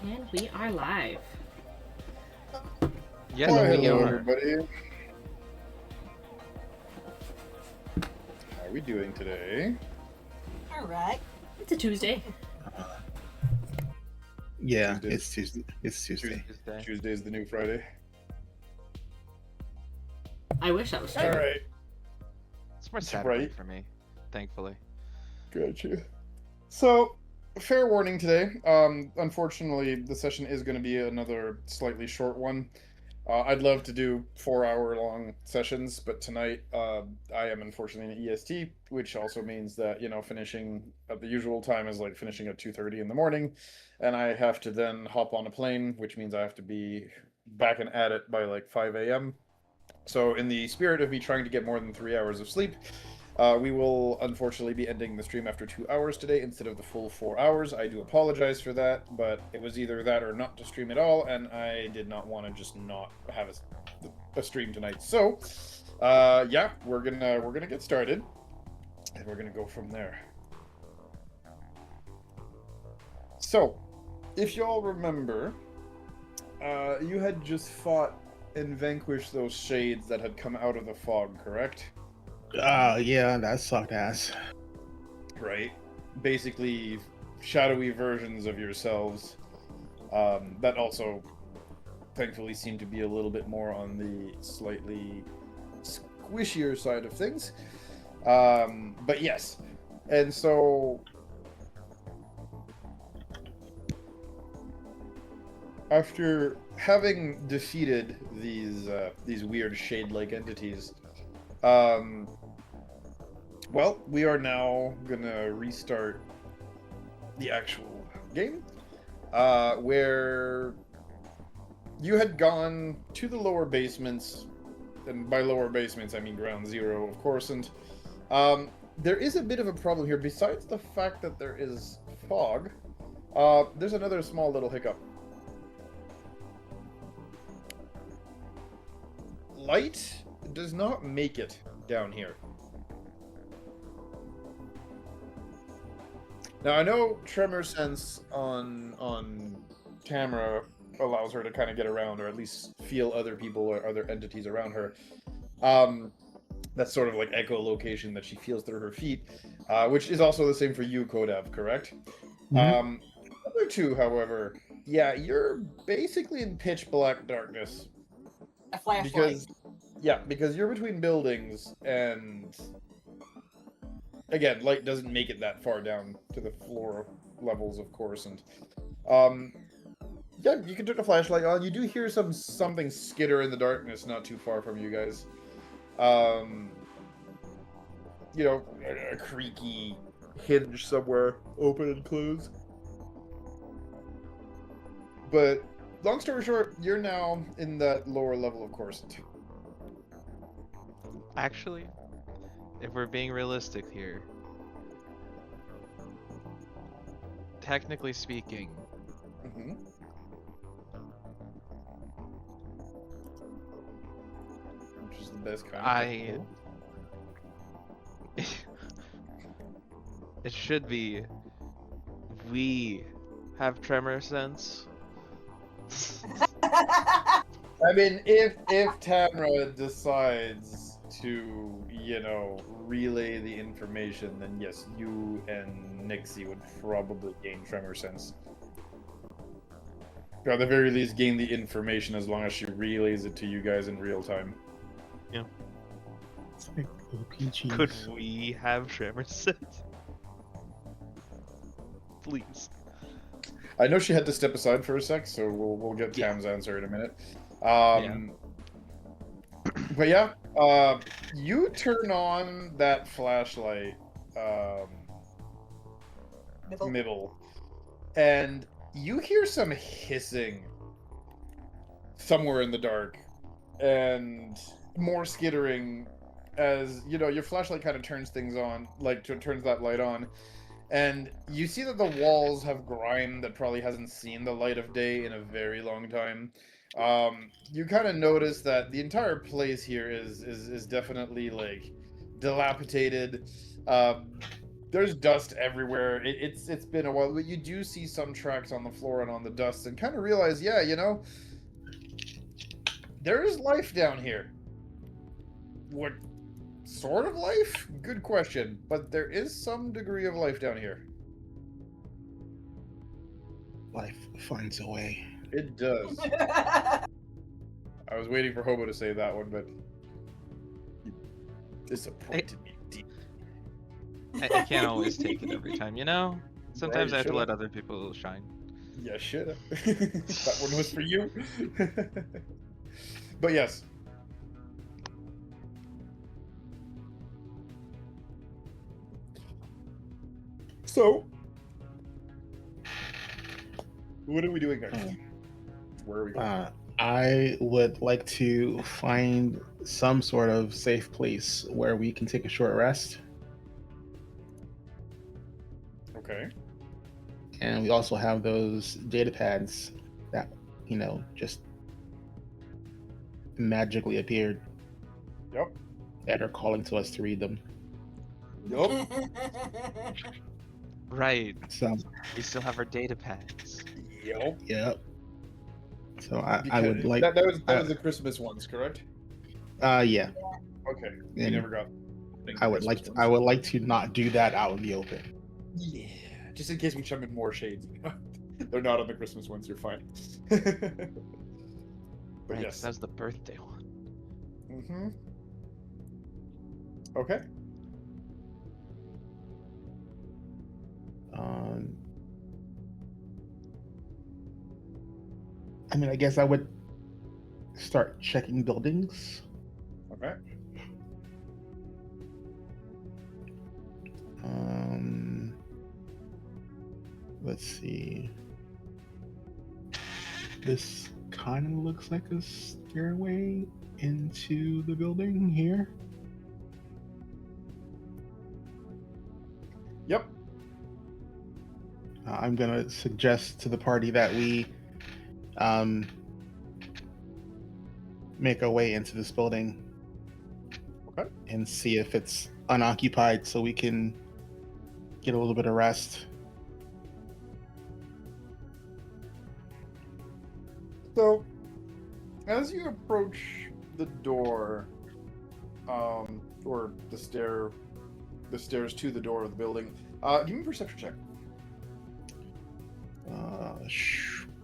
And we are live. Yes, Why, we hello, are. everybody. How are we doing today? All right. It's a Tuesday. Yeah, Tuesday. it's Tuesday. It's Tuesday. Tuesday. Tuesday is the new Friday. I wish that was true. All right. It's more Saturday right. for me, thankfully. Gotcha. So, fair warning today. Unfortunately, the session is going to be another slightly short one. I'd love to do 4-hour-long sessions, but tonight I am unfortunately in EST, which also means that, finishing at the usual time is like finishing at 2:30 in the morning, and I have to then hop on a plane, which means I have to be back and at it by like 5 a.m. So in the spirit of me trying to get more than 3 hours of sleep, we will unfortunately be ending the stream after 2 hours today instead of the full 4 hours. I do apologize for that, but it was either that or not to stream at all, and I did not want to just not have a stream tonight. So, yeah, we're gonna get started, and we're gonna go from there. So, if y'all remember, you had just fought and vanquished those shades that had come out of the fog, correct? Yeah, that sucked ass. Right. Basically, shadowy versions of yourselves that also, thankfully, seem to be a little bit more on the slightly squishier side of things. But yes, and so after having defeated these weird shade-like entities, well, we are now gonna restart the actual game, where you had gone to the lower basements, and by lower basements I mean ground zero, of course, and there is a bit of a problem here. Besides the fact that there is fog, there's another small little hiccup. Light does not make it down here. Now, I know tremor sense on camera allows her to kind of get around, or at least feel other people or other entities around her. That's sort of like echolocation that she feels through her feet, which is also the same for you, Kodav, correct? Mhm. Other two, however, yeah, you're basically in pitch black darkness. A flashlight. Because you're between buildings, and again, light doesn't make it that far down to the floor levels, of course, and yeah, you can turn the flashlight on. You do hear something skitter in the darkness not too far from you guys. A creaky hinge somewhere, open and close. But long story short, you're now in that lower level of Coruscant. Actually, if we're being realistic here, technically speaking, Mm-hmm. Which is the best kind of technical. it should be we have tremor sense. I mean, if Tamra decides to, relay the information, then yes, you and Nixie would probably gain tremor sense. Or at the very least, gain the information as long as she relays it to you guys in real time. It's like OPG. Could we have tremor sense? Please. I know she had to step aside for a sec, so we'll get Tam's answer in a minute. But yeah, you turn on that flashlight, middle, and you hear some hissing somewhere in the dark, and more skittering as, your flashlight kind of turns things on, turns that light on, and you see that the walls have grime that probably hasn't seen the light of day in a very long time. You kind of notice that the entire place here is definitely, dilapidated. There's dust everywhere. It's been a while, but you do see some tracks on the floor and on the dust, and kind of realize, yeah, there is life down here. What sort of life? Good question, but there is some degree of life down here. Life finds a way. It does. I was waiting for Hobo to say that one, but you disappointed me deep. I can't always take it every time, Sometimes you I have to let shoulda. other people shine. Yeah, shoulda. That one was for you. But yes. So, what are we doing next? Where are we going? I would like to find some sort of safe place where we can take a short rest. Okay. And we also have those data pads that, just magically appeared Yep. that are calling to us to read them. Yep. Right. So, We still have our data pads. Yep. yep. So I Because would like that was the Christmas ones, correct? yeah. Okay. We And never got. I would like to not do that out in the open. Yeah, just in case we chum in more shades. They're not on the Christmas ones. You're fine. But Right, yes. that was the birthday one. Mm-hmm. Okay. I mean, I guess I would start checking buildings. Okay. Let's see. This kind of looks like a stairway into the building here. Yep. I'm gonna suggest to the party that we make our way into this building. Okay. And see if it's unoccupied so we can get a little bit of rest. So, as you approach the door, or the stairs to the door of the building, give me a perception check.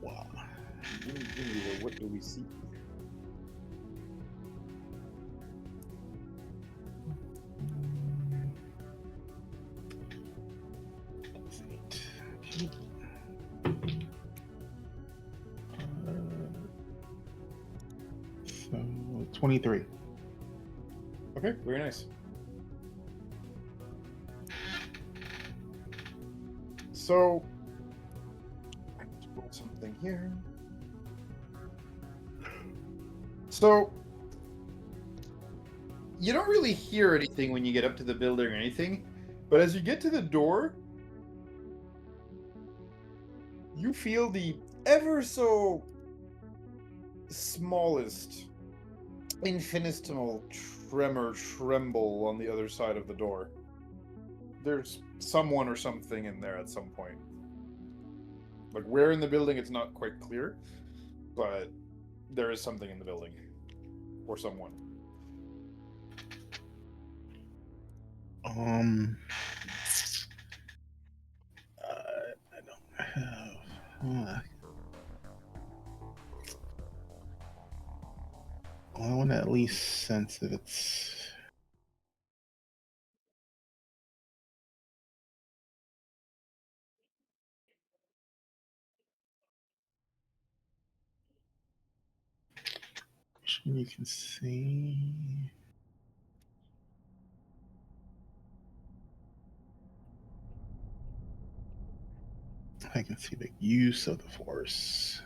Wow. Give me the what do we see? So 23. Okay, very nice. So, I need to roll something here. So, you don't really hear anything when you get up to the building or anything, but as you get to the door, you feel the ever so smallest infinitesimal tremble on the other side of the door. There's someone or something in there at some point. Like where in the building, it's not quite clear, but there is something in the building or someone. I don't have. I want to at least sense if it's. You can see. I can see the use of the force.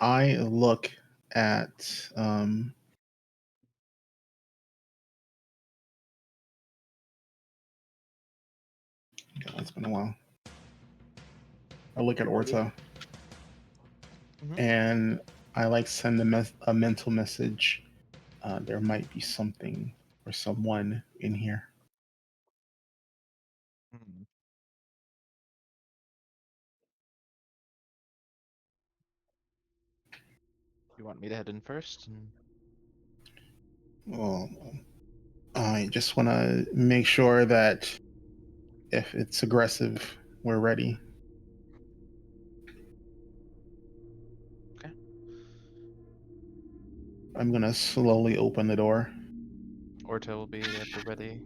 I look at Yeah, it's been a while. I look at Orta, Mhm. and I like send a mental message. There might be something or someone in here. Hmm. You want me to head in first? And... Well, I just want to make sure that if it's aggressive, we're ready. Okay. I'm gonna slowly open the door. Orta will be at the ready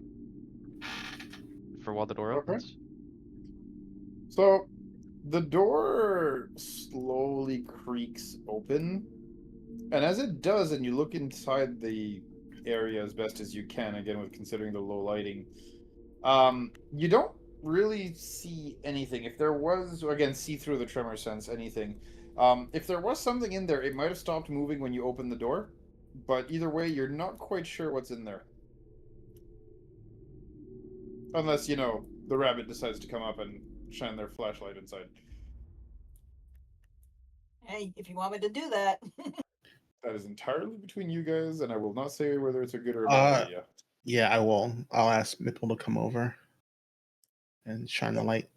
for while the door Okay. opens. So the door slowly creaks open, and as it does, and you look inside the area as best as you can, again with considering the low lighting, you don't really see anything. If there was, again, see through the tremor sense, anything. If there was something in there, it might have stopped moving when you opened the door, but either way, you're not quite sure what's in there. Unless, the rabbit decides to come up and shine their flashlight inside. Hey, if you want me to do that. That is entirely between you guys, and I will not say whether it's a good or a bad Uh, idea. yeah, I will. I'll ask Mipple to come over and shine the light.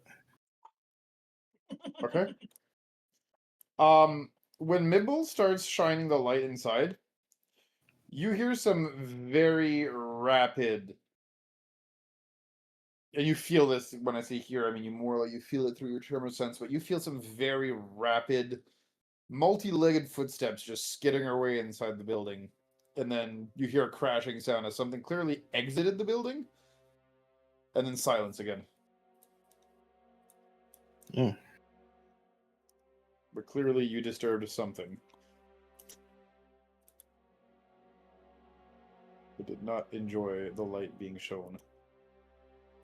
Okay. When Mibble starts shining the light inside, you hear some very rapid, and you feel this when I say hear, I mean you more like you feel it through your tremor sense, but you feel some very rapid, multi-legged footsteps just skidding their way inside the building. And then you hear a crashing sound as something clearly exited the building, and then silence again. Oh, But clearly you disturbed something. It did not enjoy the light being shown.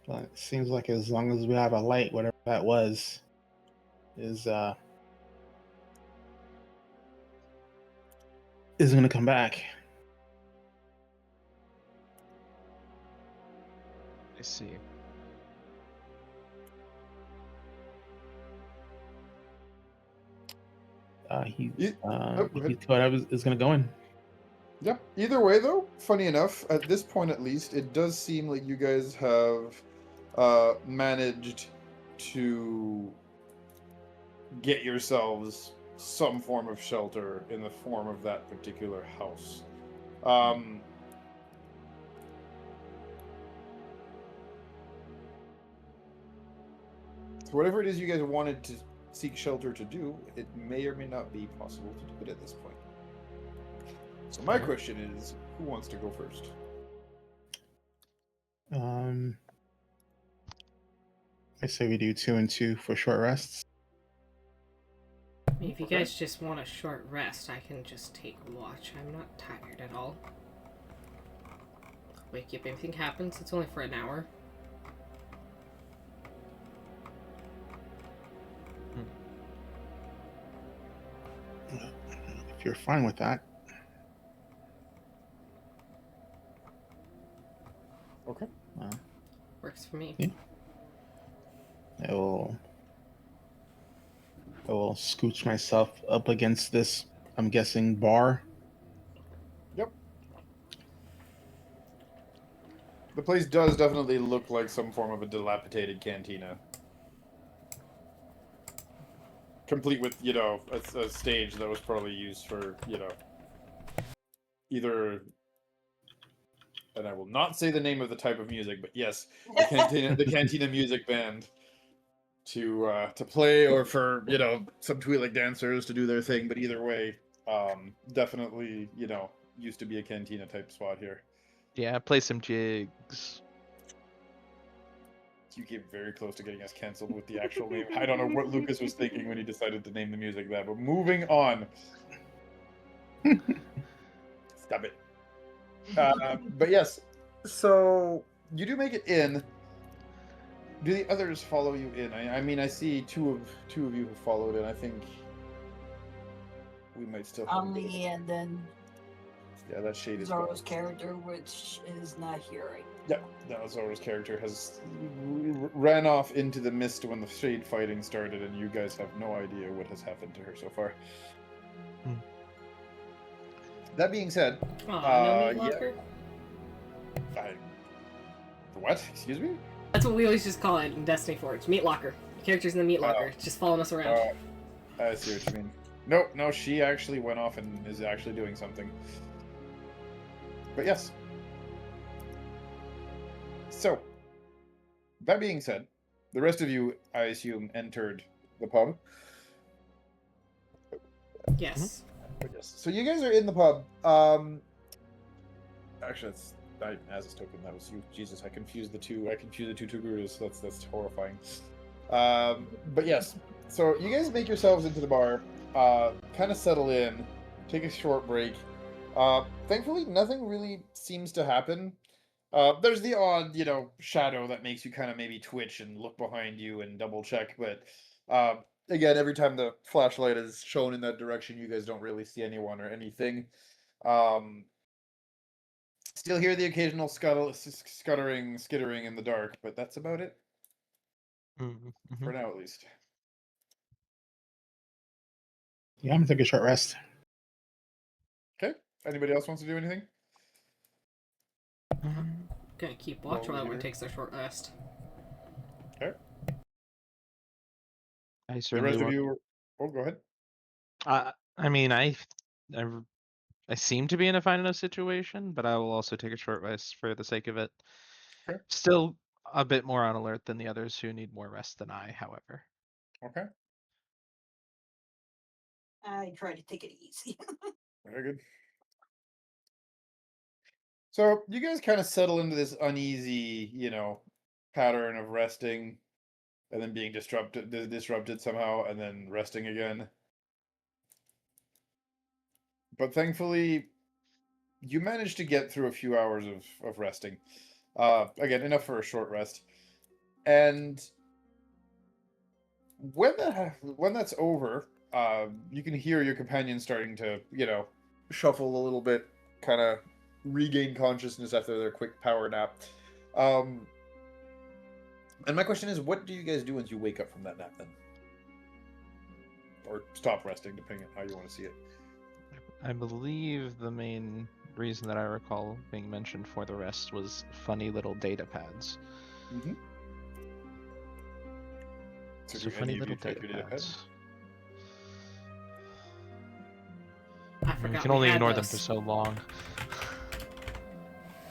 but it seems like as long as we have a light, whatever that was, is gonna come back. I see. He You, oh, go he ahead. thought I was gonna go in. Yep. Either way, though, funny enough, at this point at least, it does seem like you guys have managed to get yourselves some form of shelter in the form of that particular house. So whatever it is you guys wanted to seek shelter to do, it may or may not be possible to do it at this point. So my Alright. question is, who wants to go first? I say we do 2 and 2 for short rests. I mean, if you Okay. guys just want a short rest, I can just take a watch. I'm not tired at all. Wake you up if anything happens. It's only for an hour. If you're fine with that. Okay. Works for me. Yeah. I will scooch myself up against this, I'm guessing, bar. Yep. The place does definitely look like some form of a dilapidated cantina. Complete with, a stage that was probably used for, either... And I will not say the name of the type of music, but yes, the cantina music band to play, or for, some Twi'lek dancers to do their thing, but either way, definitely, used to be a cantina type spot here. Yeah, play some jigs. You came very close to getting us canceled with the actual name. I don't know what Lucas was thinking when he decided to name the music that, but moving on. Stop it. But yes, so you do make it in. Do the others follow you in? I mean, I see two of you have followed in. I think we might still have On me, and then Yeah, that shade is Zoro's gone. character, which is not here right. Yeah, no, Zoro's character has ran off into the mist when the shade fighting started, and you guys have no idea what has happened to her so far. Hmm. That being said, Aw, no meat yeah, locker? what? Excuse me? That's what we always just call it in Destiny Forge. Meat locker. The character's in the meat locker, just following us around. I see what you mean. Nope, no, she actually went off and is actually doing something. But yes. So, that being said, the rest of you, I assume, entered the pub. Yes. But yes. So you guys are in the pub. Actually, that's as a token. That was you. Jesus, I confused the two. I confused the two Togurus. That's horrifying. But yes. So you guys make yourselves into the bar. Kind of settle in. Take a short break. Thankfully, nothing really seems to happen. There's the odd, shadow that makes you kind of maybe twitch and look behind you and double check. But again, every time the flashlight is shown in that direction, you guys don't really see anyone or anything. Still hear the occasional skittering in the dark, but that's about it Mm-hmm. for now, at least. Yeah, I'm gonna take a short rest. Okay. Anybody else wants to do anything? Gonna keep watch while Roll everyone here. takes their short rest. Okay. I The certainly rest of want. you. Oh, go ahead. I mean, I seem to be in a fine enough situation, but I will also take a short rest for the sake of it. Okay. Still a bit more on alert than the others who need more rest than I, however. Okay. I try to take it easy. Very good. So you guys kind of settle into this uneasy, pattern of resting and then being disrupted somehow and then resting again. But thankfully, you managed to get through a few hours of resting. Again, enough for a short rest. And when that's over, you can hear your companion starting to, shuffle a little bit, kind of regain consciousness after their quick power nap. And my question is, what do you guys do once you wake up from that nap then? Or stop resting, depending on how you want to see it. I believe the main reason that I recall being mentioned for the rest was funny little data pads. Mm-hmm. So So do funny any of you little check data your data pad? pads. I We forgot can we only had ignore them those. for so long.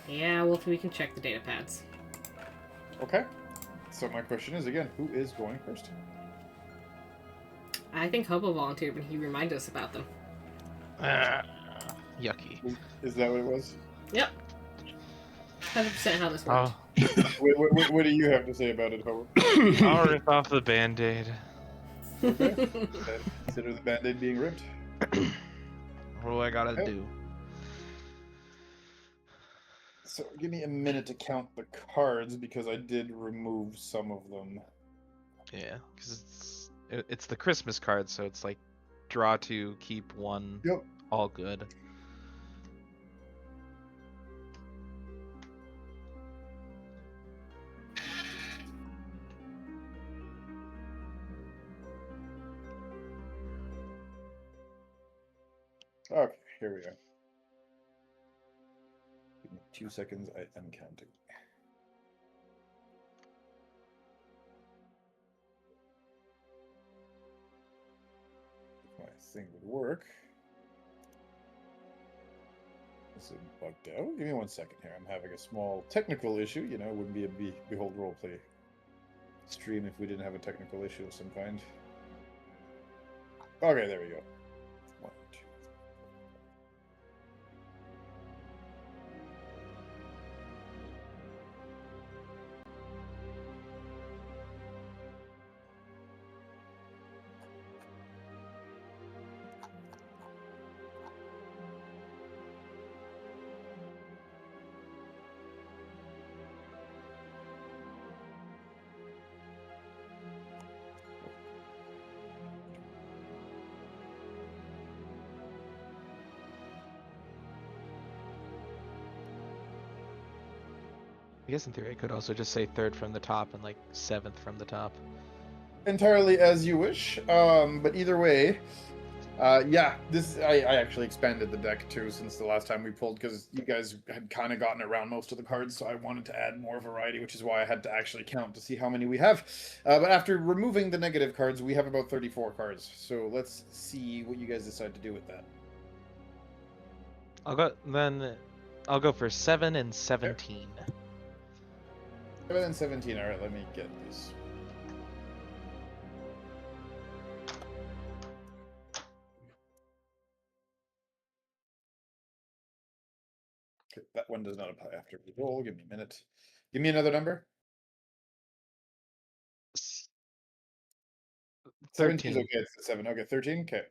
Yeah, well, we can check the data pads. Okay. So my question is, again, who is going first? I think Hobo volunteered when he reminded us about them. Yucky. Is that what it was? Yep. 100% how this worked. What do you have to say about it, Hobo? I'll rip off the band-aid. Okay. Then consider the band-aid being ripped. What do I gotta Okay. do? So give me a minute to count the cards because I did remove some of them. Yeah, because it's the Christmas card, so it's like draw two, keep one, Yep. all good. Okay, here we are. Give me 2 seconds, I am counting. If my thing would work. This is bugged out. Give me 1 second here. I'm having a small technical issue. It wouldn't be a Behold Roleplay stream if we didn't have a technical issue of some kind. Okay, there we go. 1, 2. guess in theory I could also just say third from the top and like seventh from the top. Entirely as you wish. But either way, yeah, this I actually expanded the deck too since the last time we pulled because you guys had kind of gotten around most of the cards, so I wanted to add more variety, which is why I had to actually count to see how many we have. But after removing the negative cards, we have about 34 cards. So let's see what you guys decide to do with that. I'll go for 7 and 17. 7 and 17. All right, let me get this. Okay, that one does not apply after we roll. Give me a minute. Give me another number. 17 is 13. okay. It's the 7. Okay, 13. Okay.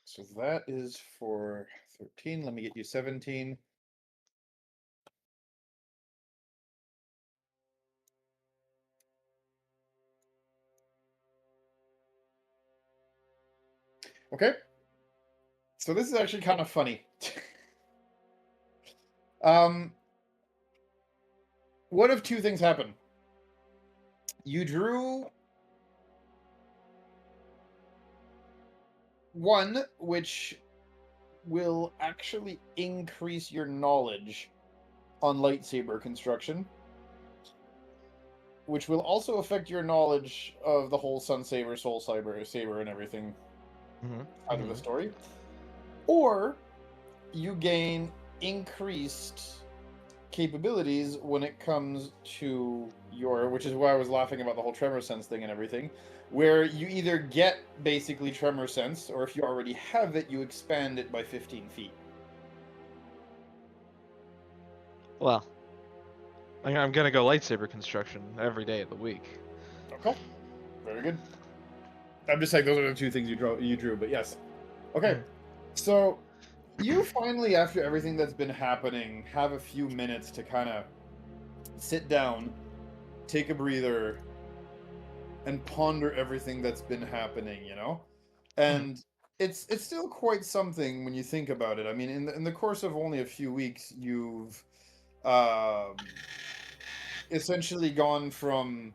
So that is for 13. Let me get you 17. Okay. So this is actually kind of funny. One of two things happen. You drew one, which will actually increase your knowledge on lightsaber construction, which will also affect your knowledge of the whole Sun Saber, Soul Saber, and everything out of the story. Or you gain increased capabilities when it comes to your, which is why I was laughing about the whole tremor sense thing and everything, where you either get basically tremor sense, or if you already have it, you expand it by 15 feet. Well, I'm gonna go lightsaber construction every day of the week. Okay, very good. I'm just saying those are the two things you drew, but yes. Okay, so you finally, after everything that's been happening, have a few minutes to kind of sit down, take a breather, and ponder everything that's been happening, you know? And it's still quite something when you think about it. I mean, in the course of only a few weeks, you've essentially gone from,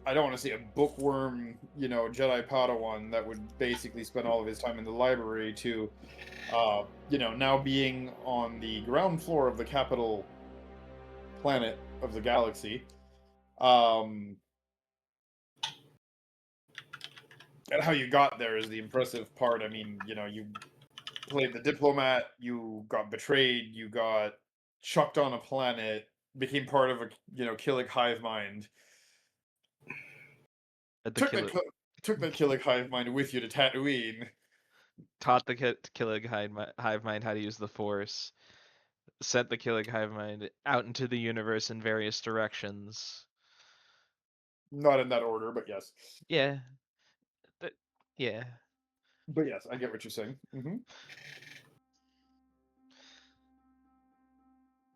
I don't want to say a bookworm, you know, Jedi Padawan that would basically spend all of his time in the library to, you know, now being on the ground floor of the capital planet of the galaxy. And how you got there is the impressive part. I mean, you know, you played the diplomat, you got betrayed, you got chucked on a planet, became part of a, you know, Killick hive mind. Took that Killick hive mind with you to Tatooine. Taught the Killig hive mind how to use the Force. Sent the Killig hive mind out into the universe in various directions. Not in that order, but yes. Yeah. Yeah. But yes, I get what you're saying.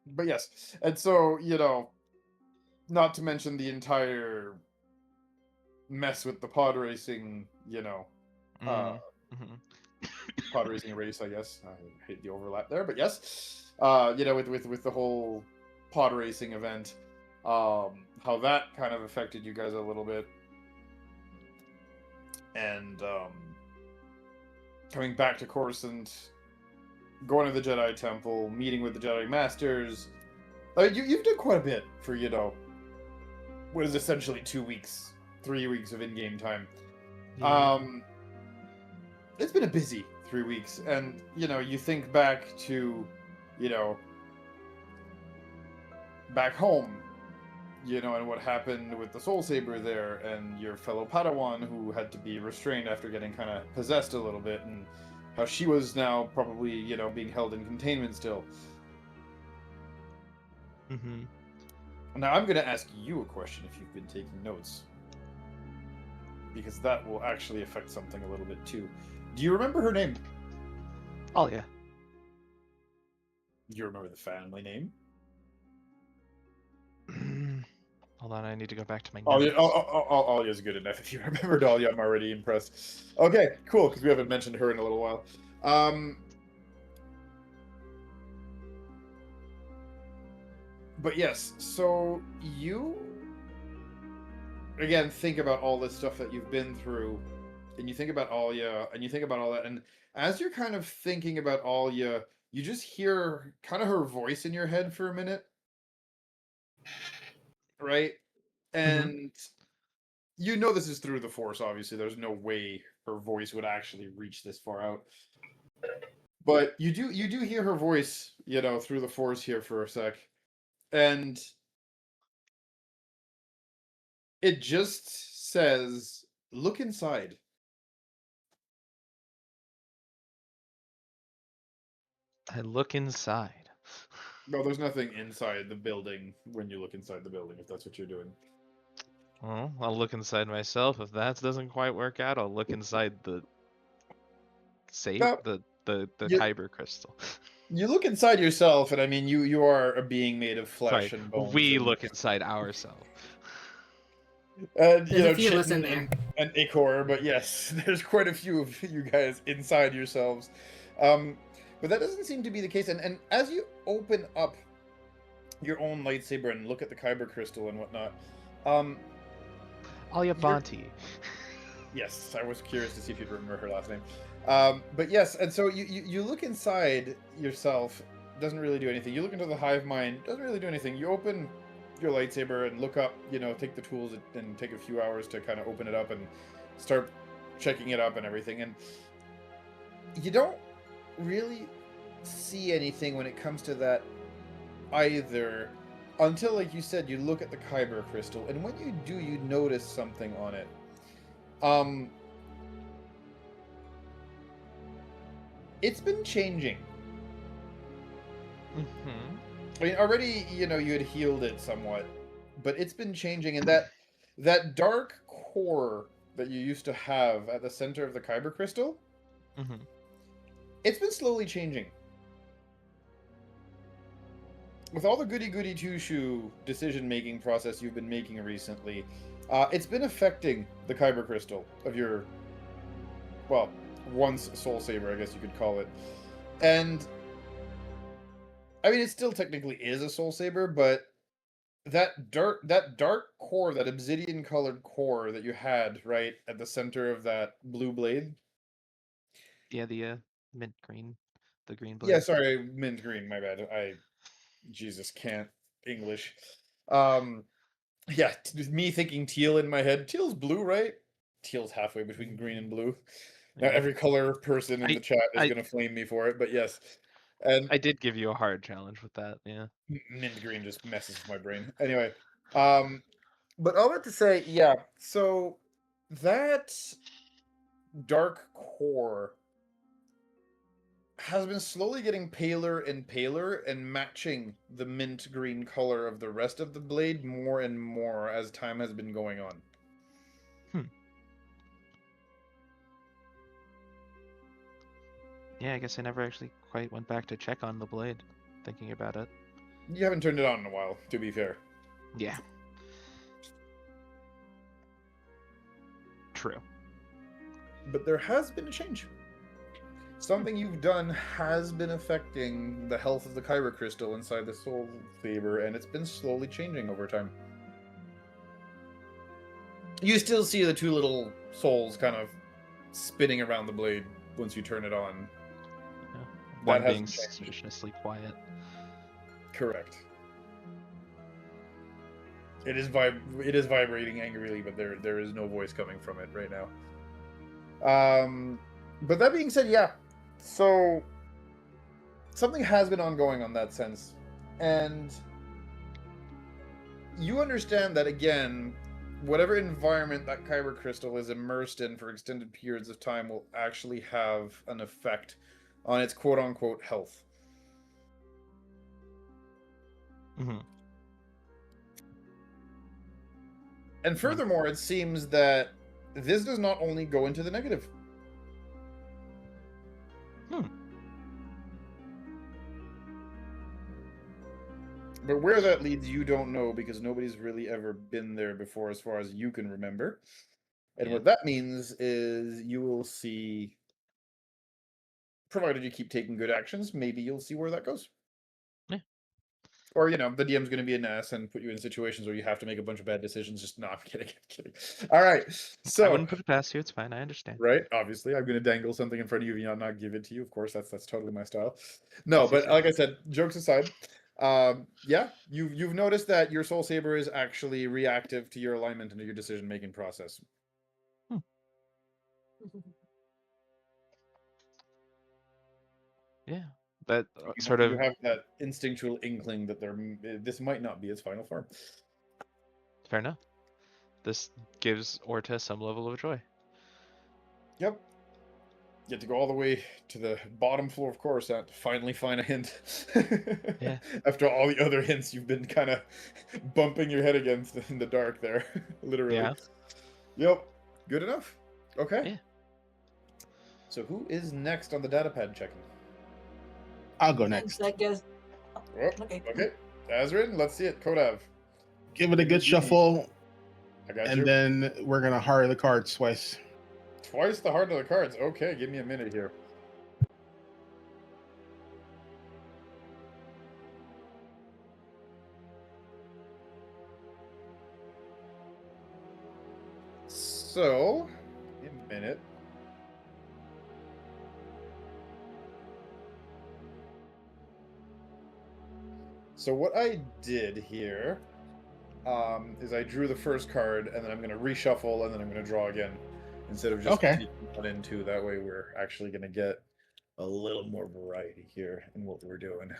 But yes, and so, you know, not to mention the entire mess with the pod racing, you know, pod racing race, I guess. I hate the overlap there, but yes, you know, with the whole pod racing event, how that kind of affected you guys a little bit, and coming back to Coruscant, going to the Jedi Temple, meeting with the Jedi Masters. You've done quite a bit for, you know, what is essentially 2 weeks, 3 weeks of in-game time. Yeah. It's been a busy 3 weeks, and, you know, you think back to, you know, back home, you know, and what happened with the Soul Saber there, and your fellow Padawan who had to be restrained after getting kind of possessed a little bit, and how she was now probably, you know, being held in containment still. Now I'm going to ask you a question if you've been taking notes, because that will actually affect something a little bit too. Do you remember her name? Oh yeah. Do you remember the family name? Hold on, I need to go back to my Alia, notes. Alia's good enough. If you remembered Alia, I'm already impressed. Okay, cool, because we haven't mentioned her in a little while. But yes, so you again think about all this stuff that you've been through, and you think about Alia, and you think about all that, and as you're kind of thinking about Alia, you just hear kind of her voice in your head for a minute, right? And you know this is through the Force, obviously. There's no way her voice would actually reach this far out. But you do hear her voice, through the Force here for a sec. And it just says, look inside. I look inside. No, there's nothing inside the building when you look inside the building, if that's what you're doing. Well, I'll look inside myself. If that doesn't quite work out, I'll look inside the safe, No, the you, kyber crystal. you look inside yourself, and I mean, you are a being made of flesh Sorry, and bones. we and, look inside ourselves. And, There's a few of us in Chitin there. and Ichor, but yes, there's quite a few of you guys inside yourselves. But that doesn't seem to be the case. And as you open up your own lightsaber and look at the kyber crystal and whatnot, Alia Bonti. yes, I was curious to see if you'd remember her last name. But yes, and so you look inside yourself, doesn't really do anything. You look into the hive mind, doesn't really do anything. You open your lightsaber and look up, take the tools and take a few hours to kind of open it up and start checking it up and everything. And you don't really see anything when it comes to that either until, like you said, you look at the kyber crystal. And when you do, you notice something on it. It's been changing. I mean, already, you had healed it somewhat, but it's been changing, and that dark core that you used to have at the center of the kyber crystal, it's been slowly changing. With all the goody-goody two-shoe decision-making process you've been making recently, it's been affecting the kyber crystal of your, well, once soul saber, I guess you could call it. And I mean, it still technically is a soul saber, but that dark core, that obsidian colored core that you had right at the center of that blue blade. Yeah, the mint green, the green blade. Yeah, sorry, mint green. My bad. Jesus, can't English. Yeah, me thinking teal in my head. Teal's blue, right? Teal's halfway between green and blue. Now Yeah. every color person in the chat is going to flame me for it, but yes. And I did give you a hard challenge with that, yeah. mint green just messes with my brain. Anyway, but all that to say, yeah, so that dark core has been slowly getting paler and paler and matching the mint green color of the rest of the blade more and more as time has been going on. Yeah, I guess I never actually quite went back to check on the blade, thinking about it. You haven't turned it on in a while, to be fair. Yeah. True. But there has been a change. Something you've done has been affecting the health of the kyber crystal inside the soul saber, and it's been slowly changing over time. You still see the two little souls kind of spinning around the blade once you turn it on. Yeah. One being hasn't changed. suspiciously quiet. Correct. It is vibrating angrily, but there is no voice coming from it right now. But that being said, yeah. So something has been ongoing on that sense, and you understand that again, whatever environment that kyber crystal is immersed in for extended periods of time will actually have an effect on its quote-unquote health. And furthermore, it seems that this does not only go into the negative. But where that leads, you don't know because nobody's really ever been there before, as far as you can remember. And Yeah. what that means is you will see, provided you keep taking good actions, maybe you'll see where that goes. Yeah. Or, the DM's going to be an ass and put you in situations where you have to make a bunch of bad decisions. Just, no, I'm kidding. I'm kidding. All right. I So, wouldn't put it past you. It's fine. I understand. right, obviously, I'm going to dangle something in front of you and not give it to you. Of course, that's totally my style. No, That's your but like style. I said, jokes aside, yeah, you've noticed that your soul saber is actually reactive to your alignment and your decision making process. Yeah. That You, sort you of have that instinctual inkling that this might not be its final form. fair enough. This gives Orta some level of joy. Yep. Get to go all the way to the bottom floor of Coruscant to finally find a hint. Yeah. After all the other hints you've been kind of bumping your head against in the dark there. Literally. Yeah. Yep. Good enough. Okay. Yeah. So who is next on the datapad checking? I'll go And next. I guess. Oh, Okay. okay. Azrin, let's see it. Kodav. Give it a good shuffle, I got and you. then we're gonna hard the cards twice. Twice the heart of the cards. Okay, give me a minute here. So, give me a minute. So what I did here is I drew the first card, and then I'm going to reshuffle, and then I'm going to draw again, instead of just Okay. taking one and two. That way we're actually going to get a little more variety here in what we're doing.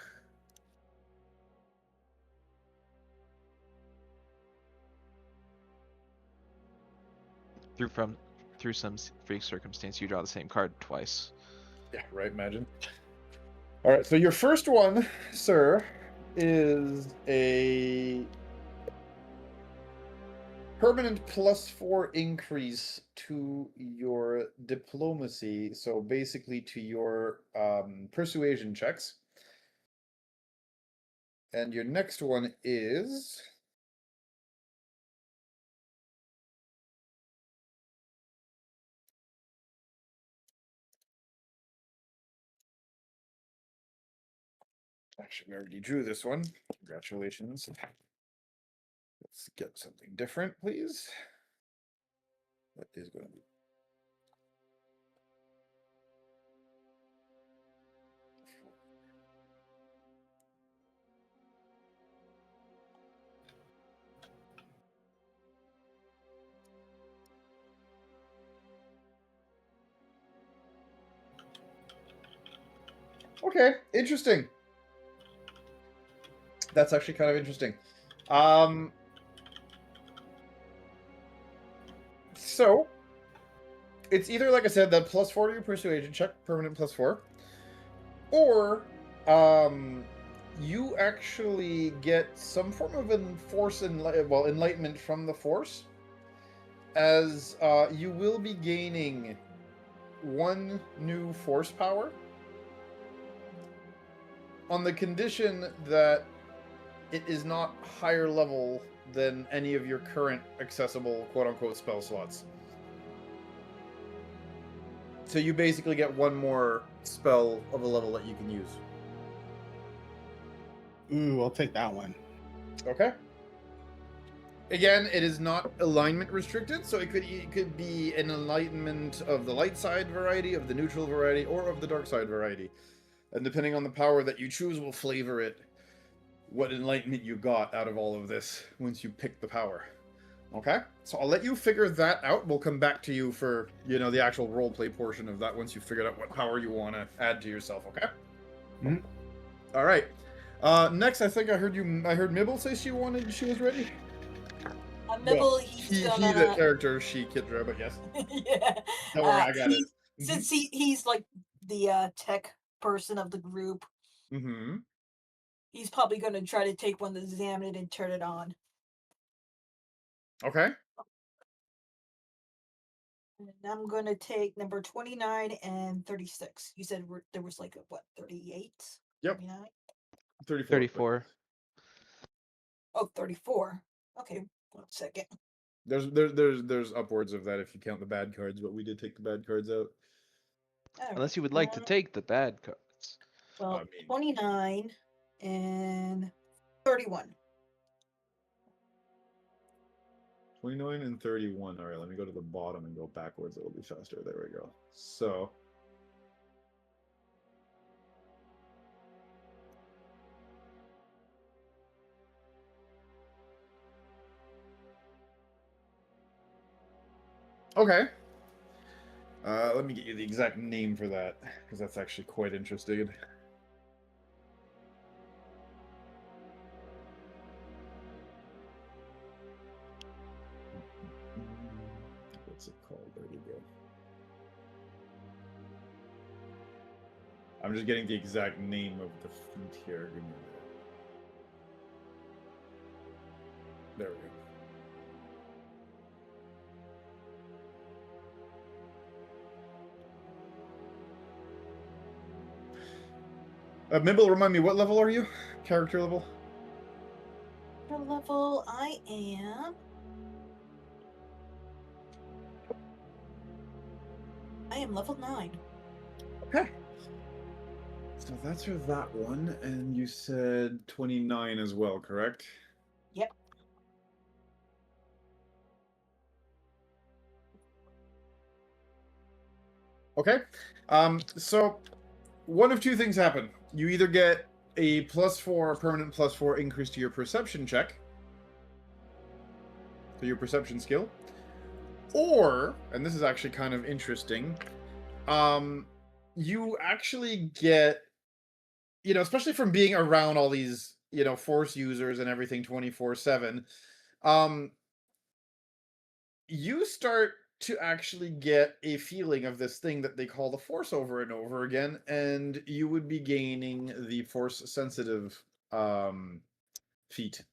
Through some freak circumstance, you draw the same card twice. Yeah, right, imagine. All right, so your first one, sir, is a permanent +4 increase to your diplomacy, so basically to your persuasion checks. And your next one is actually, we already drew this one. Congratulations. Let's get something different, please. That is going to be okay. Interesting. That's actually kind of interesting. So it's either, like I said, that +4 to your persuasion check, permanent +4, or you actually get some form of enlightenment from the Force, as you will be gaining 1 new Force power on the condition that it is not higher level than any of your current accessible quote-unquote spell slots. So you basically get 1 more spell of a level that you can use. Ooh, I'll take that one. Okay. Again, it is not alignment restricted, so it could be an enlightenment of the light side variety, of the neutral variety, or of the dark side variety. And depending on the power that you choose will flavor it what enlightenment you got out of all of this once you pick the power. Okay? So I'll let you figure that out. We'll come back to you for, the actual roleplay portion of that once you've figured out what power you want to add to yourself, okay? Mhm. All right. Next, I think I heard Mibble say she was ready. Mibble, Well, he's he gonna. the character, she Kidra, but yes. Yeah. Don't worry, I got it. Since he's like the tech person of the group, Mm-hmm. he's probably going to try to take one, examine it, and turn it on. Okay. And I'm going to take number 29 and 36. You said there was 38? Yep. 39? 34. 34. Oh, 34. Okay, 1 second. There's upwards of that if you count the bad cards, but we did take the bad cards out. Unless you would like to take the bad cards. Well, I mean- 29 and 31. 29 and 31. All right, let me go to the bottom and go backwards. It'll be faster. There we go. So. Okay. Let me get you the exact name for that, because that's actually quite interesting. What's it called? There you go. I'm just getting the exact name of the feat here. Give me a minute. There we go. Mibble, remind me, what level are you? Character level? What level I am? I am level 9. Okay. So that's for that one, and you said 29 as well, correct? Yep. Okay. So one of two things happen. You either get a +4, permanent +4 increase to your perception check, to your perception skill, or, and this is actually kind of interesting, you actually get, especially from being around all these, Force users and everything 24/7, you start to actually get a feeling of this thing that they call the Force over and over again, and you would be gaining the Force sensitive feat.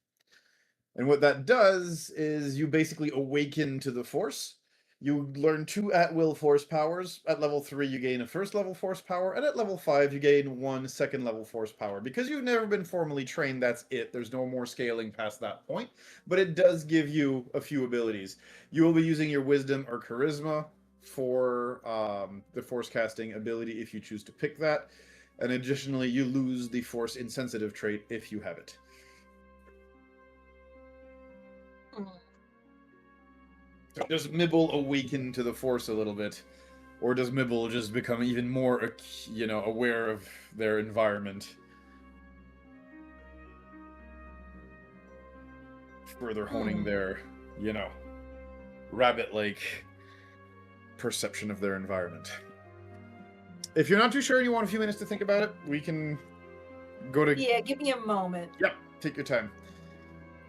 And what that does is you basically awaken to the Force. You learn 2 at-will Force powers. At level 3, you gain a first-level Force power, and at level 5, you gain 1 second-level Force power. Because you've never been formally trained, that's it. There's no more scaling past that point, but it does give you a few abilities. You will be using your Wisdom or Charisma for the Force casting ability if you choose to pick that, and additionally, you lose the Force insensitive trait if you have it. So does Mibble awaken to the Force a little bit? Or does Mibble just become even more, aware of their environment? Further honing their, rabbit-like perception of their environment. If you're not too sure and you want a few minutes to think about it, we can go to... Yeah, give me a moment. Yep, take your time.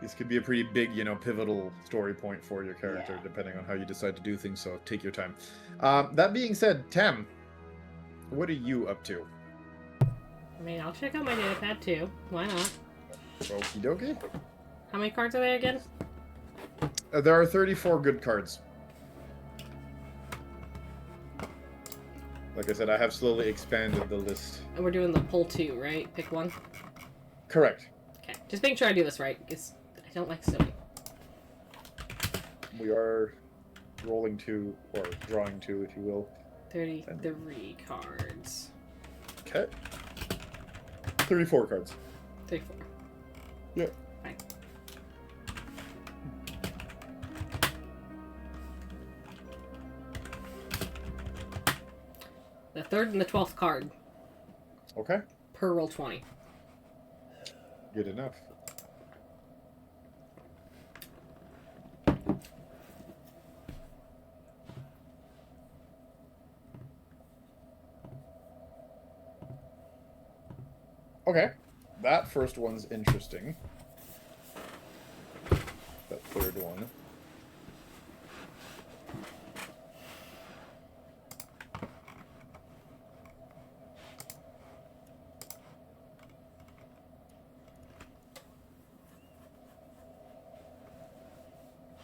This could be a pretty big, pivotal story point for your character, depending on how you decide to do things, so take your time. That being said, Tam, what are you up to? I mean, I'll check out my data pad too. Why not? Okie dokie. How many cards are there again? There are 34 good cards. Like I said, I have slowly expanded the list. And we're doing the pull 2, right? Pick one? Correct. Okay. Just making sure I do this right, because I don't like silly. We are rolling 2, or drawing 2, if you will. 33 cards. Okay. 34 cards. 34. Yep. Fine. The 3rd and the 12th card. Okay. Per roll 20. Good enough. Okay. That first one's interesting. That third one.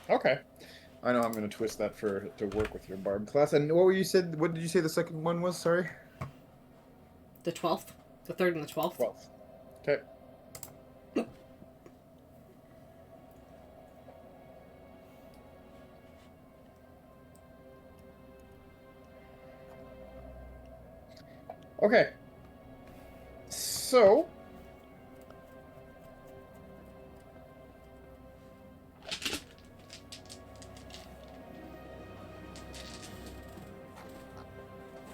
Okay. I know I'm going to twist that to work with your barb class. And what did you say the second one was? Sorry? The 12th? The 3rd and the 12th? 12th. Okay. Okay. So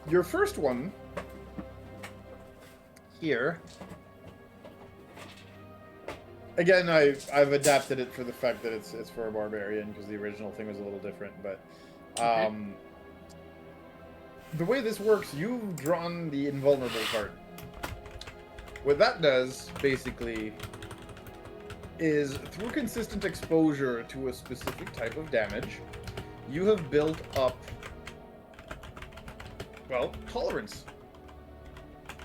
your first one here. Again, I've adapted it for the fact that it's for a barbarian because the original thing was a little different. But the way this works, you've drawn the invulnerable card. What that does basically is through consistent exposure to a specific type of damage, you have built up, well, tolerance.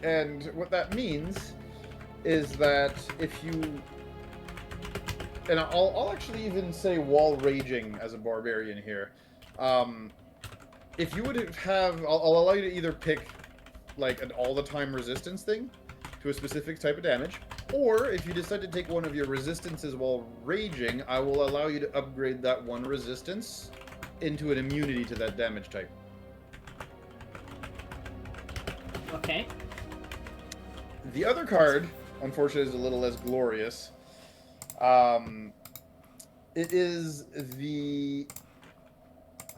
And what that means is that if you, and I'll actually even say while raging as a barbarian here, if you would have, I'll allow you to either pick like an all-the-time resistance thing to a specific type of damage, or if you decide to take one of your resistances while raging, I will allow you to upgrade that one resistance into an immunity to that damage type. Okay. The other card, unfortunately, is a little less glorious. It is the...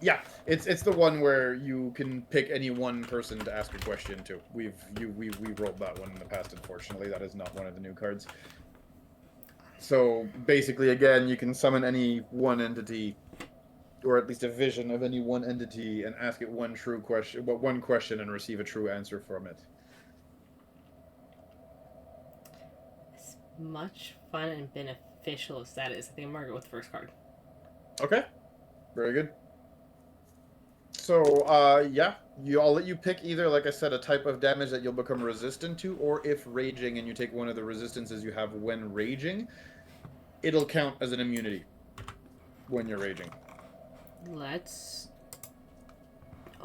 Yeah, it's the one where you can pick any one person to ask a question to. We rolled that one in the past, unfortunately. That is not one of the new cards. So, basically, again, you can summon any one entity, or at least a vision of any one entity, and ask it one question and receive a true answer from it. As much fun and beneficial as that is, I think I'm going to go with the first card. Okay. Very good. So, yeah, I'll let you pick either, like I said, a type of damage that you'll become resistant to, or if raging and you take one of the resistances you have when raging, it'll count as an immunity when you're raging. Let's...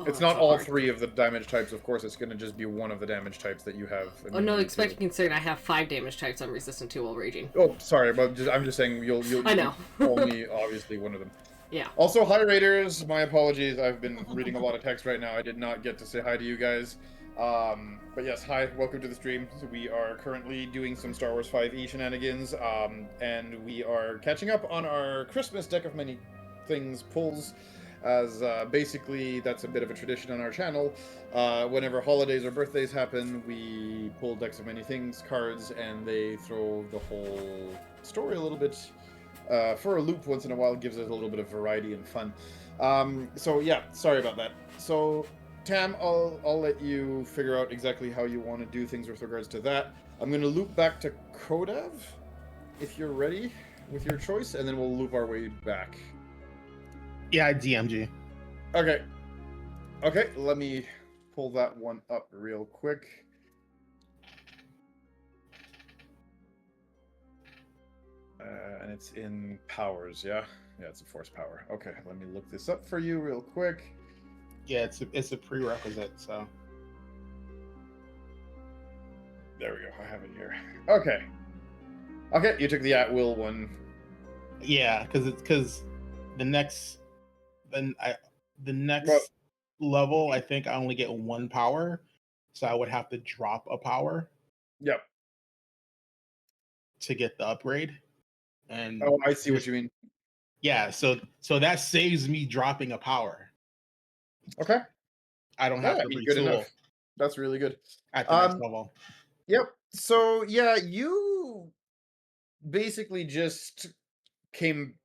It's not all three of the damage types, of course. It's going to just be one of the damage types that you have. Oh, no, especially considering I have 5 damage types I'm resistant to while raging. Oh, sorry, but I'm just saying you'll I know. only, obviously, one of them. Yeah. Also, hi Raiders, my apologies. I've been reading a lot of text right now. I did not get to say hi to you guys. But yes, hi, welcome to the stream. So we are currently doing some Star Wars 5e shenanigans, and we are catching up on our Christmas Deck of Many Things pulls, as basically that's a bit of a tradition on our channel. Whenever holidays or birthdays happen, we pull Decks of Many Things cards, and they throw the whole story a little bit for a loop once in a while. It gives it a little bit of variety and fun. So yeah, sorry about that. So Tam, I'll let you figure out exactly how you want to do things with regards to that. I'm going to loop back to Kodav, if you're ready with your choice, and then we'll loop our way back. Yeah, I DM'd you. Okay. Okay, let me pull that one up real quick. And it's in powers, yeah? Yeah, it's a force power. Okay, let me look this up for you real quick. Yeah, it's a prerequisite, so. There we go, I have it here. Okay. Okay, you took the at-will one. Yeah, because the next level, I think I only get 1 power, so I would have to drop a power. Yep. To get the upgrade. And oh, I see what you mean. Yeah, so that saves me dropping a power. Okay. I don't have to good retool enough. That's really good. at the next level. Yep. So yeah, you basically just came